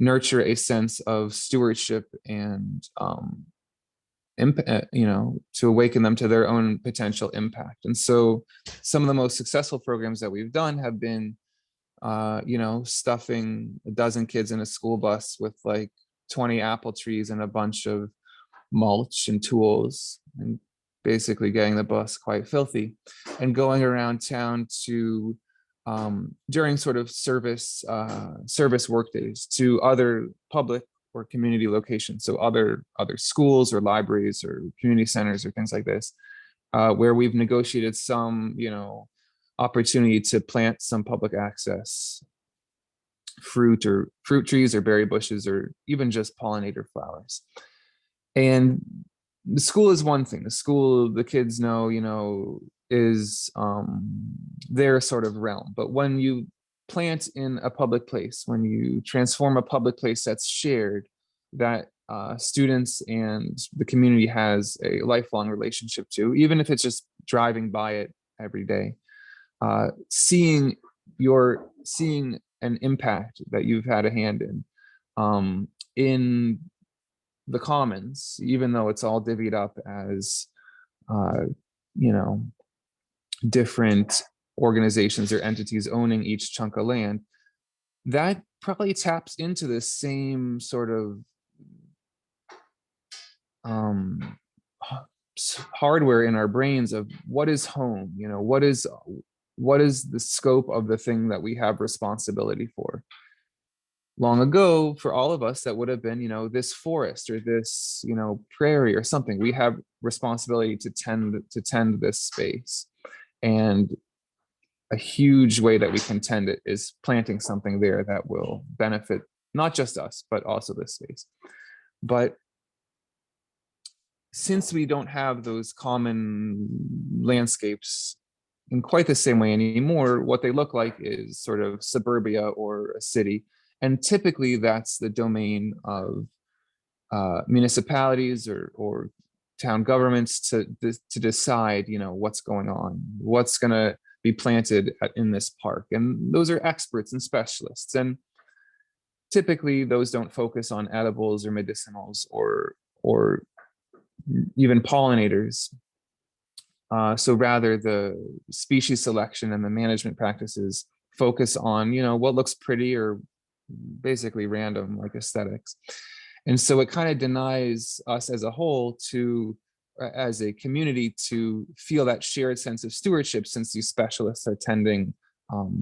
nurture a sense of stewardship and to awaken them to their own potential impact. And so some of the most successful programs that we've done have been stuffing a dozen kids in a school bus with like 20 apple trees and a bunch of mulch and tools, and basically getting the bus quite filthy, and going around town to during sort of service work days to other public or community locations, so other schools or libraries or community centers or things like this, where we've negotiated some opportunity to plant some public access fruit trees or berry bushes, or even just pollinator flowers. And the school is one thing. The school, the kids know, is their sort of realm. But when you plant in a public place, when you transform a public place that's shared, that students and the community has a lifelong relationship to, even if it's just driving by it every day, seeing an impact that you've had a hand in the commons, even though it's all divvied up as different organizations or entities owning each chunk of land, that probably taps into the same sort of hardware in our brains of what is home, what is the scope of the thing that we have responsibility for. Long ago, for all of us, that would have been, this forest or this, prairie or something. We have responsibility to tend this space. And a huge way that we can tend it is planting something there that will benefit not just us, but also this space. But since we don't have those common landscapes in quite the same way anymore, what they look like is sort of suburbia or a city. And typically that's the domain of municipalities or town governments to decide, what's going on, what's going to be planted in this park. And those are experts and specialists. And typically those don't focus on edibles or medicinals or even pollinators. So rather, the species selection and the management practices focus on, what looks pretty or basically random, like aesthetics. And so it kind of denies us as a whole as a community, to feel that shared sense of stewardship, since these specialists are tending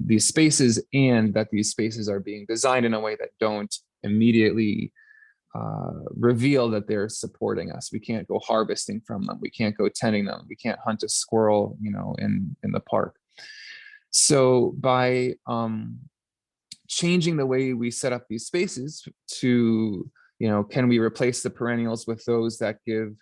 these spaces, and that these spaces are being designed in a way that don't immediately reveal that they're supporting us. We can't go harvesting from them. We can't go tending them. We can't hunt a squirrel, in the park. So by changing the way we set up these spaces to, can we replace the perennials with those that give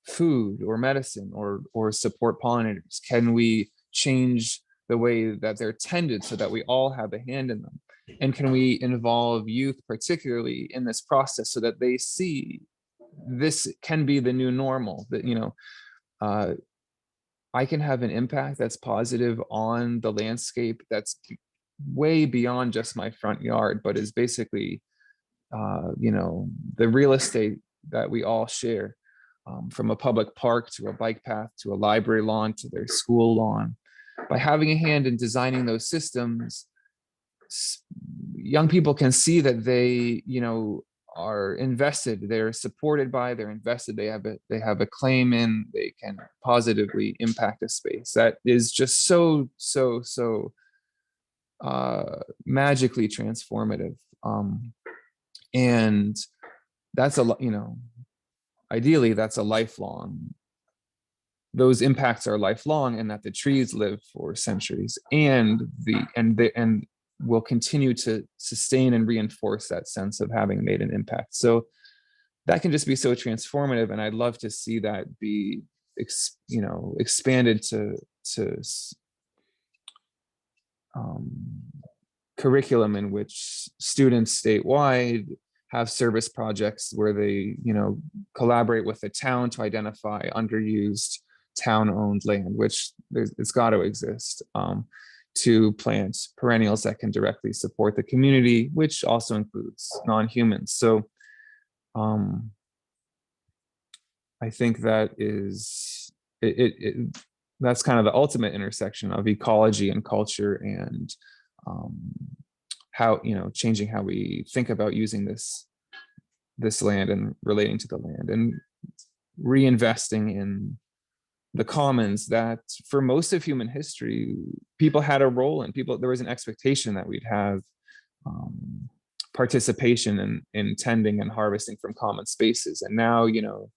food or medicine or support pollinators? Can we change the way that they're tended so that we all have a hand in them? And can we involve youth particularly in this process so that they see this can be the new normal, that, I can have an impact that's positive on the landscape that's way beyond just my front yard, but is basically, the real estate that we all share, from a public park to a bike path to a library lawn to their school lawn. By having a hand in designing those systems, young people can see that they, are invested, they're supported by, they're invested, they have a claim in, they can positively impact a space. That is just so magically transformative. And that's ideally that's a lifelong, those impacts are lifelong, and that the trees live for centuries, and will continue to sustain and reinforce that sense of having made an impact. So that can just be so transformative, and I'd love to see that be expanded to curriculum in which students statewide have service projects where they collaborate with the town to identify underused town-owned land, which it's got to exist, to plant perennials that can directly support the community, which also includes non-humans. So I think that is that's kind of the ultimate intersection of ecology and culture, and how changing how we think about using this land and relating to the land, and reinvesting in the commons that for most of human history people had a role in. There was an expectation that we'd have participation in tending and harvesting from common spaces, and now you're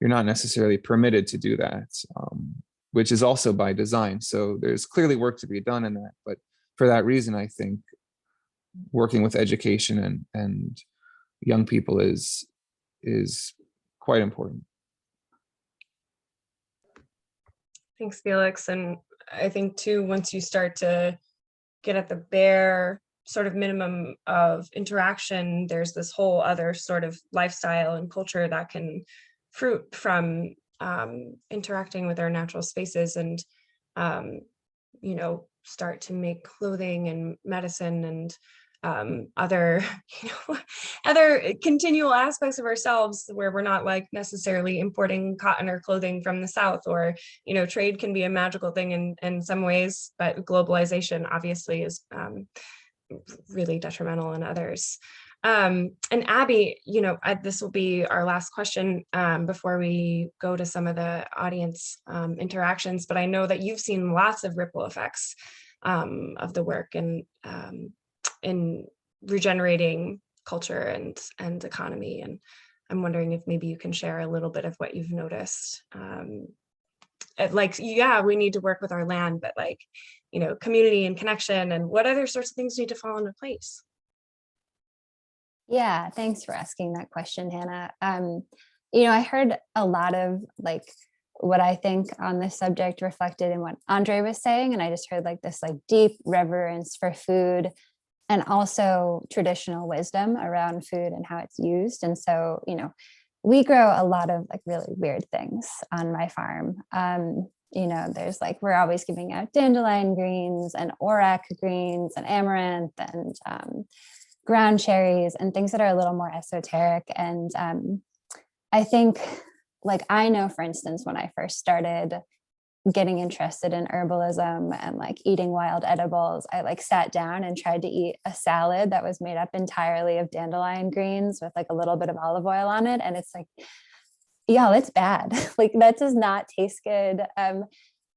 not necessarily permitted to do that, which is also by design. So there's clearly work to be done in that, but for that reason I think working with education and young people is quite important. Thanks, Felix. And I think too, once you start to get at the bare sort of minimum of interaction, there's this whole other sort of lifestyle and culture that can fruit from interacting with our natural spaces, and start to make clothing and medicine and other other continual aspects of ourselves, where we're not like necessarily importing cotton or clothing from the South, or trade can be a magical thing in some ways, but globalization obviously is really detrimental in others. And Abby, this will be our last question before we go to some of the audience interactions, but I know that you've seen lots of ripple effects of the work and in regenerating culture and economy. And I'm wondering if maybe you can share a little bit of what you've noticed. We need to work with our land, but community and connection, and what other sorts of things need to fall into place? Yeah, thanks for asking that question, Hannah. I heard a lot of what I think on this subject reflected in what Andre was saying, and I just heard this deep reverence for food, and also traditional wisdom around food and how it's used. And so, we grow a lot of really weird things on my farm. There's we're always giving out dandelion greens and auroch greens and amaranth and ground cherries and things that are a little more esoteric. And I think I know, for instance, when I first started getting interested in herbalism and like eating wild edibles, I like sat down and tried to eat a salad that was made up entirely of dandelion greens with like a little bit of olive oil on it. And it's like, yeah, it's bad. Like that does not taste good.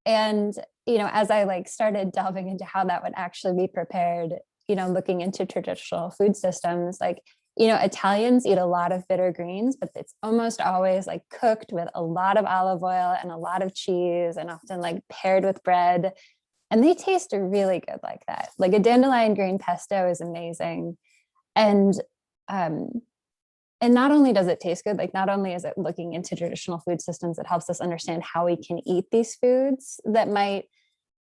And, you know, as I like started delving into how that would actually be prepared, you know, looking into traditional food systems, like, you know, Italians eat a lot of bitter greens, but it's almost always like cooked with a lot of olive oil and a lot of cheese and often like paired with bread. And they taste really good like that. Like a dandelion green pesto is amazing. And not only does it taste good, like not only is it looking into traditional food systems, it helps us understand how we can eat these foods that might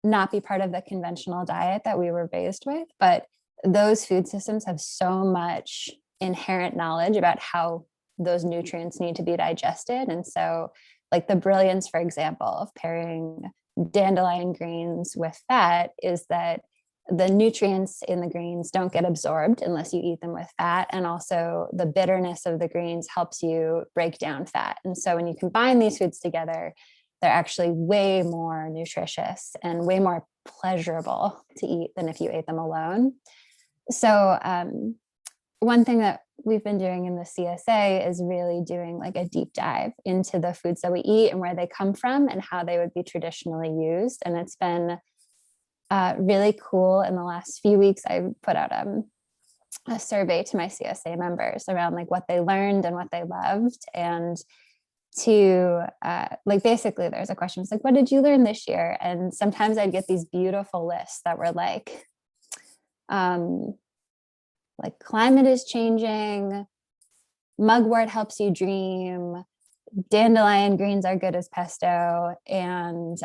not be part of the conventional diet that we were raised with, but those food systems have so much inherent knowledge about how those nutrients need to be digested. And so like the brilliance, for example, of pairing dandelion greens with fat is that the nutrients in the greens don't get absorbed unless you eat them with fat. And also the bitterness of the greens helps you break down fat. And so when you combine these foods together, they're actually way more nutritious and way more pleasurable to eat than if you ate them alone. So one thing that we've been doing in the CSA is really doing like a deep dive into the foods that we eat and where they come from and how they would be traditionally used. And it's been really cool. In the last few weeks, I put out a survey to my CSA members around like what they learned and what they loved. And to like basically there's a question, it's like, what did you learn this year? And sometimes I'd get these beautiful lists that were like climate is changing, mugwort helps you dream, dandelion greens are good as pesto, and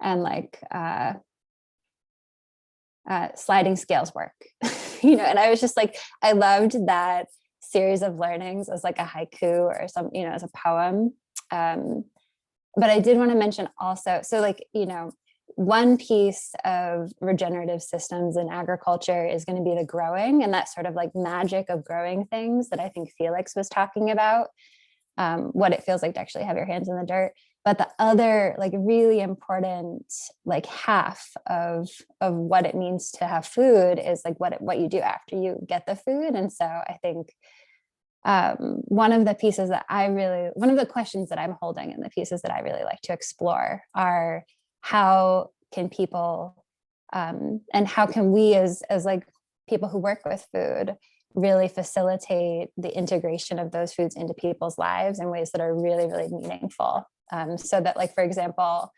like sliding scales work. You know, and I was just like, I loved that series of learnings as like a haiku or some, you know, as a poem. But I did want to mention also, so like, you know, one piece of regenerative systems in agriculture is going to be the growing and that sort of like magic of growing things that I think Felix was talking about, what it feels like to actually have your hands in the dirt. But the other like really important like half of what it means to have food is like what you do after you get the food. And so I think one of the questions that I'm holding and the pieces that I really like to explore are how can people and how can we as like people who work with food really facilitate the integration of those foods into people's lives in ways that are really, really meaningful. So that like, for example,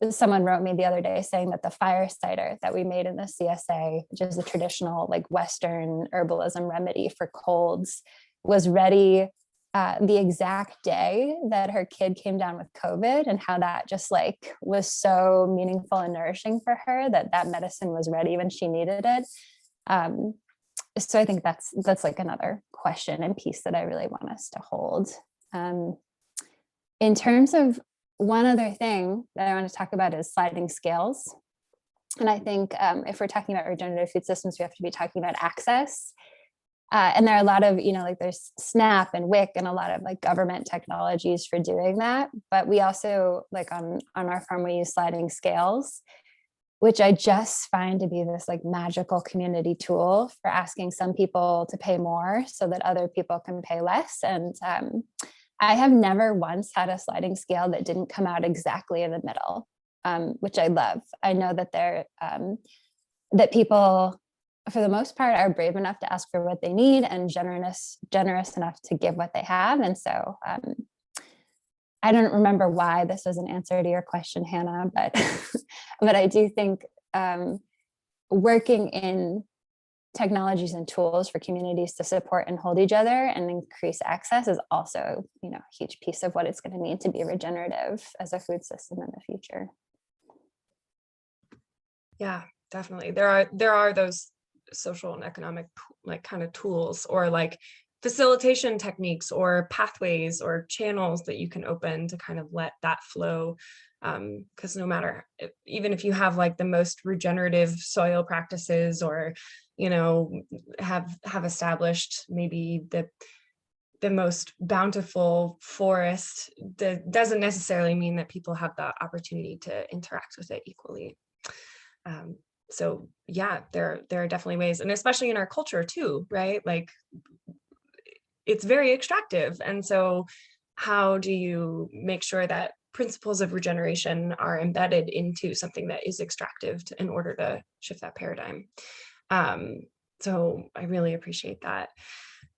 someone wrote me the other day saying that the fire cider that we made in the CSA, which is a traditional like Western herbalism remedy for colds, was ready the exact day that her kid came down with COVID, and how that just like was so meaningful and nourishing for her that medicine was ready when she needed it. So I think that's like another question and piece that I really want us to hold. In terms of one other thing that I want to talk about is sliding scales. And I think if we're talking about regenerative food systems, we have to be talking about access. And there are a lot of, you know, like there's SNAP and WIC and a lot of like government technologies for doing that. But we also like on our farm, we use sliding scales, which I just find to be this like magical community tool for asking some people to pay more so that other people can pay less. And I have never once had a sliding scale that didn't come out exactly in the middle, which I love. I know that that people, for the most part, are brave enough to ask for what they need and generous enough to give what they have. And so I don't remember why this was an answer to your question, Hannah, but but I do think working in technologies and tools for communities to support and hold each other and increase access is also, you know, a huge piece of what it's going to mean to be regenerative as a food system in the future. Yeah, definitely. There are those social and economic like kind of tools or like facilitation techniques or pathways or channels that you can open to kind of let that flow. Because no matter, even if you have like the most regenerative soil practices or, you know, have established maybe the most bountiful forest, that doesn't necessarily mean that people have the opportunity to interact with it equally. So yeah, there are definitely ways, and especially in our culture too, right? Like, it's very extractive. And so how do you make sure that principles of regeneration are embedded into something that is extractive in order to shift that paradigm? So I really appreciate that.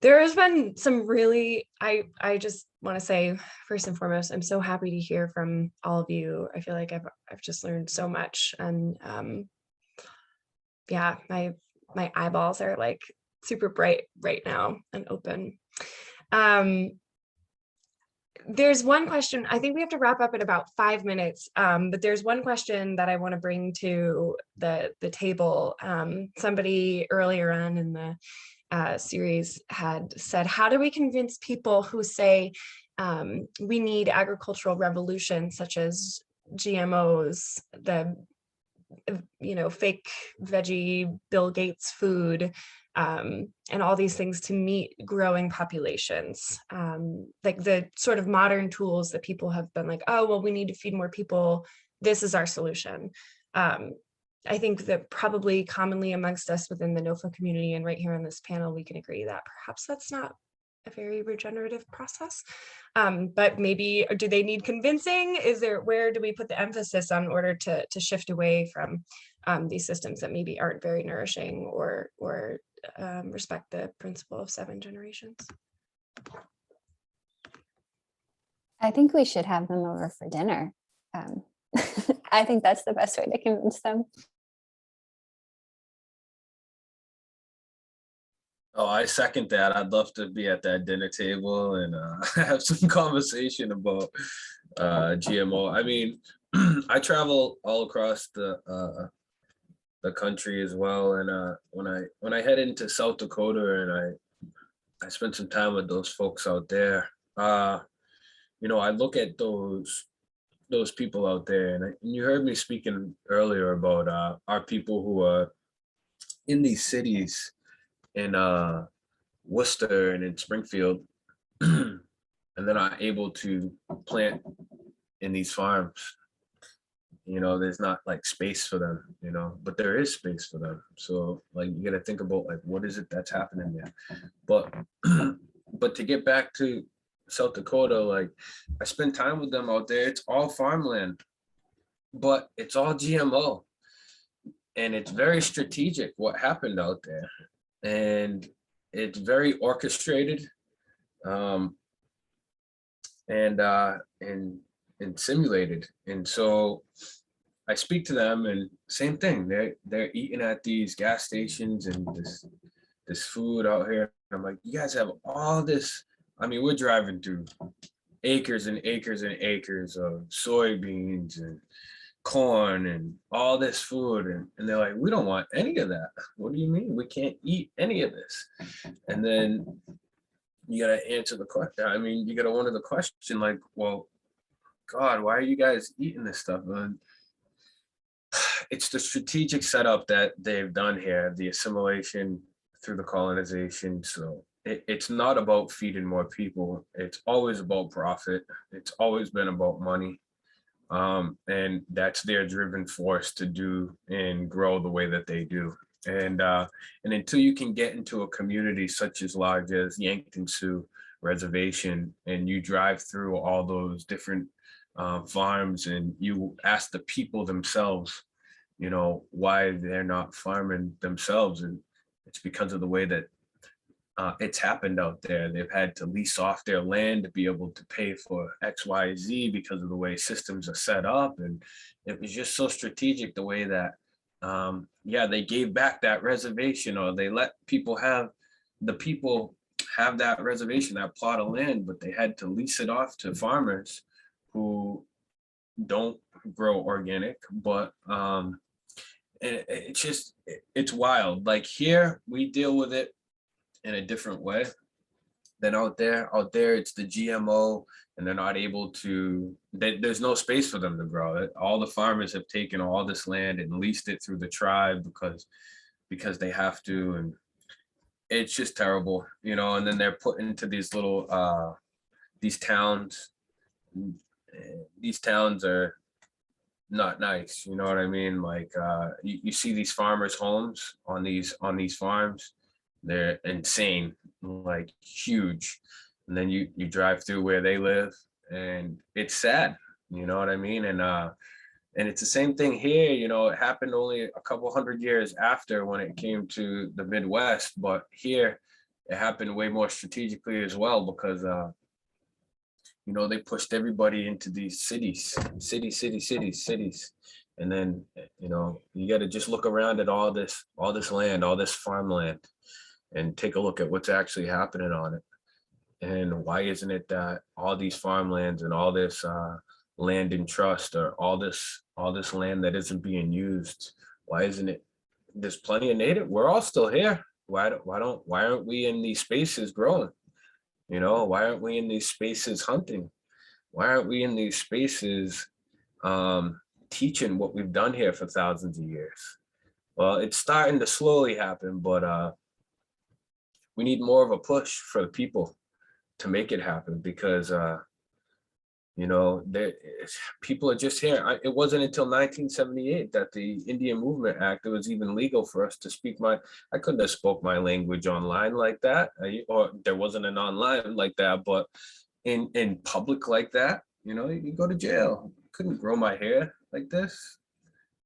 There has been some really, I just want to say, first and foremost, I'm so happy to hear from all of you. I feel like I've just learned so much, and yeah, my eyeballs are like super bright right now and open. There's one question, I think we have to wrap up in about 5 minutes, but there's one question that I want to bring to the table. Somebody earlier on in the series had said, how do we convince people who say we need agricultural revolution, such as GMOs, the fake veggie Bill Gates food, and all these things to meet growing populations, like the sort of modern tools that people have been like, oh, well, we need to feed more people, this is our solution. I think that probably commonly amongst us within the NOFA community and right here on this panel, we can agree that perhaps that's not a very regenerative process. But maybe, do they need convincing? Where do we put the emphasis on order to shift away from these systems that maybe aren't very nourishing or respect the principle of 7 generations? I think we should have them over for dinner. I think that's the best way to convince them. Oh, I second that. I'd love to be at that dinner table and have some conversation about GMO. I mean, I travel all across the country as well, and when I head into South Dakota and I spend some time with those folks out there, I look at those people out there, and you heard me speaking earlier about our people who are in these cities in Worcester and in Springfield, and they're not able to plant in these farms. There's not like space for them, but there is space for them. So like, you got to think about like, what is it that's happening there? But to get back to South Dakota, like, I spend time with them out there. It's all farmland, but it's all GMO, and it's very strategic what happened out there. And it's very orchestrated, and simulated. And so I speak to them, and same thing. They're eating at these gas stations and this food out here. I'm like, you guys have all this. I mean, we're driving through acres and acres and acres of soybeans and corn and all this food, and they're like, we don't want any of that. What do you mean we can't eat any of this? And then you got to answer the question. I mean, you got to wonder the question, like, well, God, why are you guys eating this stuff? And it's the strategic setup that they've done here, the assimilation through the colonization. So it's not about feeding more people. It's always about profit. It's always been about money. And that's their driven force to do and grow the way that they do. And until you can get into a community such as large as Yankton Sioux Reservation, and you drive through all those different farms, and you ask the people themselves, why they're not farming themselves, and it's because of the way that it's happened out there. They've had to lease off their land to be able to pay for X, Y, Z because of the way systems are set up. And it was just so strategic the way that, they gave back that reservation, or they let people have that reservation, that plot of land, but they had to lease it off to farmers who don't grow organic. But it's wild. Like, here we deal with it in a different way than out there. Out there, it's the GMO, and they're not able to, there's no space for them to grow it. All the farmers have taken all this land and leased it through the tribe because they have to. it's just terrible, you know, and then they're put into these little, these towns. These towns are not nice, you know what I mean? Like, you see these farmers' homes on these farms, they're insane, like huge. And then you drive through where they live and it's sad, you know what I mean? And it's the same thing here, you know, it happened only a couple hundred years after when it came to the Midwest, but here it happened way more strategically as well because you know, they pushed everybody into these cities. And then, you know, you got to just look around at all this land, all this farmland, and take a look at what's actually happening on it. And why isn't it that all these farmlands and all this land in trust, or all this land that isn't being used, why isn't it? There's plenty of native. We're all still here. Why aren't we in these spaces growing? You know, why aren't we in these spaces hunting? Why aren't we in these spaces teaching what we've done here for thousands of years? Well, it's starting to slowly happen, but we need more of a push for the people to make it happen because, you know, people are just here. It wasn't until 1978 that the Indian Movement Act, it was even legal for us to speak I couldn't have spoke my language online like that, or there wasn't an online like that, but in public like that, you know, you go to jail. Couldn't grow my hair like this.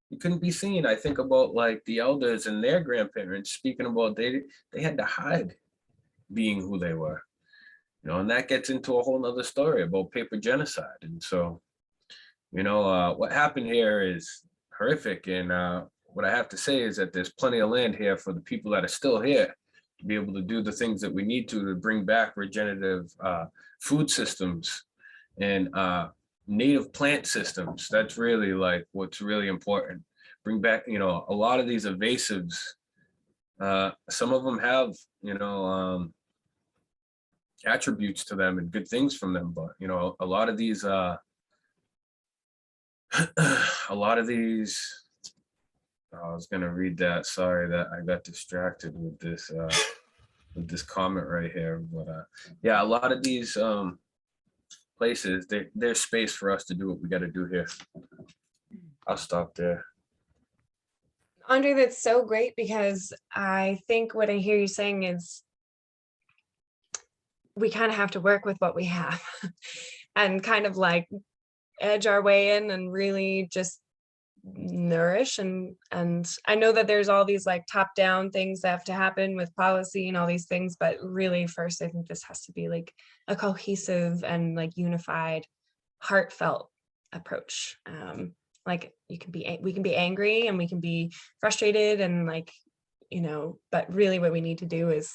You couldn't be seen. I think about like the elders and their grandparents speaking about they had to hide being who they were. You know, and that gets into a whole nother story about paper genocide. And so, you know, what happened here is horrific. And what I have to say is that there's plenty of land here for the people that are still here to be able to do the things that we need to bring back regenerative food systems and native plant systems. That's really like what's really important. Bring back, you know, a lot of these invasives. Some of them have, you know, attributes to them and good things from them, but you know, a lot of these I was gonna read that, sorry that I got distracted with this comment right here, but yeah, a lot of these places, there's space for us to do what we got to do here. I'll stop there. Andre, that's so great, because I think what I hear you saying is we kind of have to work with what we have and kind of like edge our way in and really just nourish. And I know that there's all these like top down things that have to happen with policy and all these things, but really first, I think this has to be like a cohesive and like unified, heartfelt approach. Like we can be angry and we can be frustrated and like, you know, but really what we need to do is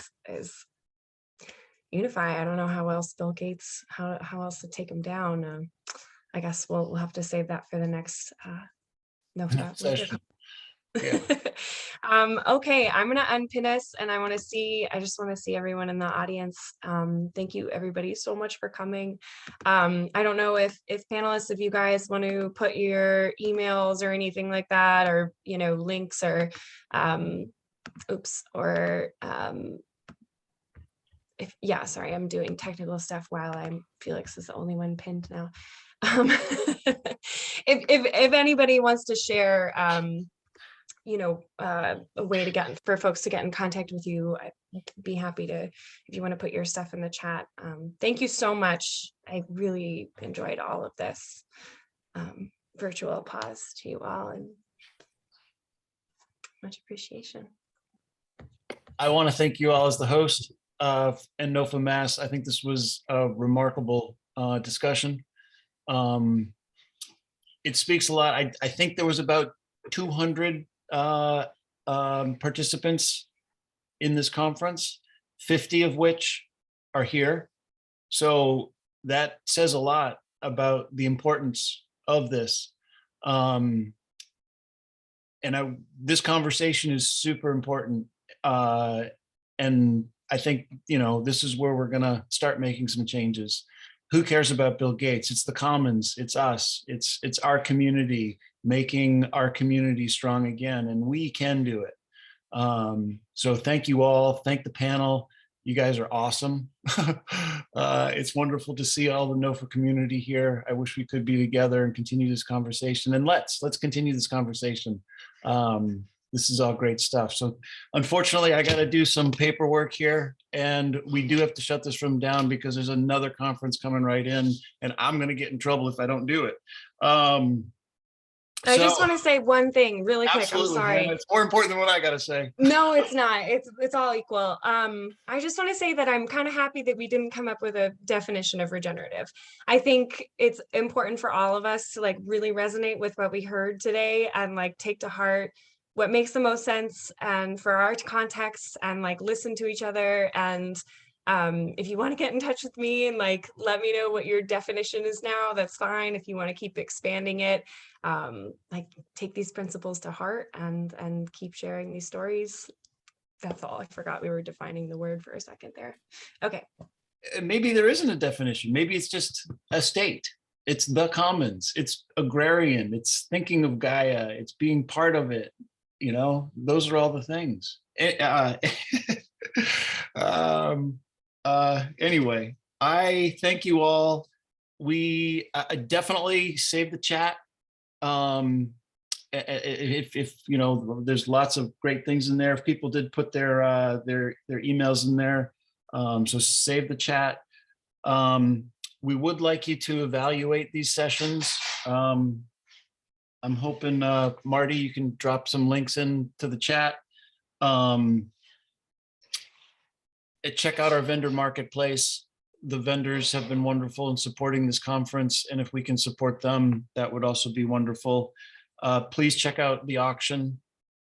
unify. I don't know how else Bill Gates, how else to take him down. I guess we'll have to save that for the next NOFA session. Yeah. Okay, I'm gonna unpin us, and I just want to see everyone in the audience. Thank you everybody so much for coming. I don't know if panelists, if you guys want to put your emails or anything like that, or you know, links or sorry, I'm doing technical stuff while Felix is the only one pinned now. If anybody wants to share, you know, a way for folks to get in contact with you, I'd be happy to, if you want to put your stuff in the chat. Thank you so much. I really enjoyed all of this. Virtual pause to you all, and much appreciation. I want to thank you all as the host of NOFA Mass. I think this was a remarkable discussion. It speaks a lot. I think there was about 200 participants in this conference, 50 of which are here. So that says a lot about the importance of this. This conversation is super important. And I think, you know, this is where we're gonna start making some changes. Who cares about Bill Gates? It's the commons, it's us, it's our community, making our community strong again, and we can do it. So thank you all. Thank the panel. You guys are awesome. It's wonderful to see all the NOFA community here. I wish we could be together and continue this conversation. And let's continue this conversation. This is all great stuff. So unfortunately, I got to do some paperwork here, and we do have to shut this room down because there's another conference coming right in, and I'm going to get in trouble if I don't do it. I just want to say one thing really quick. I'm sorry. Man, it's more important than what I got to say. No, it's not. It's all equal. I just want to say that I'm kind of happy that we didn't come up with a definition of regenerative. I think it's important for all of us to like really resonate with what we heard today and like take to heart what makes the most sense and for our context, and like listen to each other. And if you want to get in touch with me and like let me know what your definition is now, that's fine. If you want to keep expanding it, like take these principles to heart and keep sharing these stories. That's all. I forgot we were defining the word for a second there. Okay. Maybe there isn't a definition. Maybe it's just a state. It's the commons. It's agrarian. It's thinking of Gaia. It's being part of it. You know, those are all the things. Anyway, I thank you all. We definitely save the chat. If you know, there's lots of great things in there. If people did put their emails in there, so save the chat. We would like you to evaluate these sessions. I'm hoping, Marty, you can drop some links into the chat. Check out our vendor marketplace. The vendors have been wonderful in supporting this conference, and if we can support them, that would also be wonderful. Please check out the auction.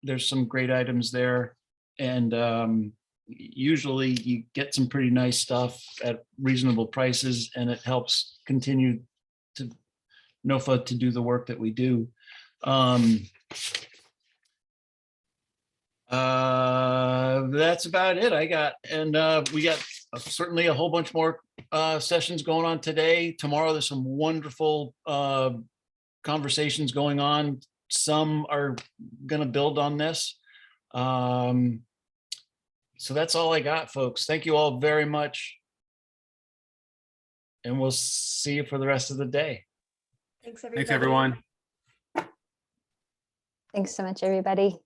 There's some great items there, and usually you get some pretty nice stuff at reasonable prices, and it helps continue to NOFA to do the work that we do. That's about it. We got certainly a whole bunch more sessions going on today. Tomorrow, there's some wonderful conversations going on. Some are going to build on this. So that's all I got, folks. Thank you all very much. And we'll see you for the rest of the day. Thanks, everybody. Thanks, everyone. Thanks so much, everybody.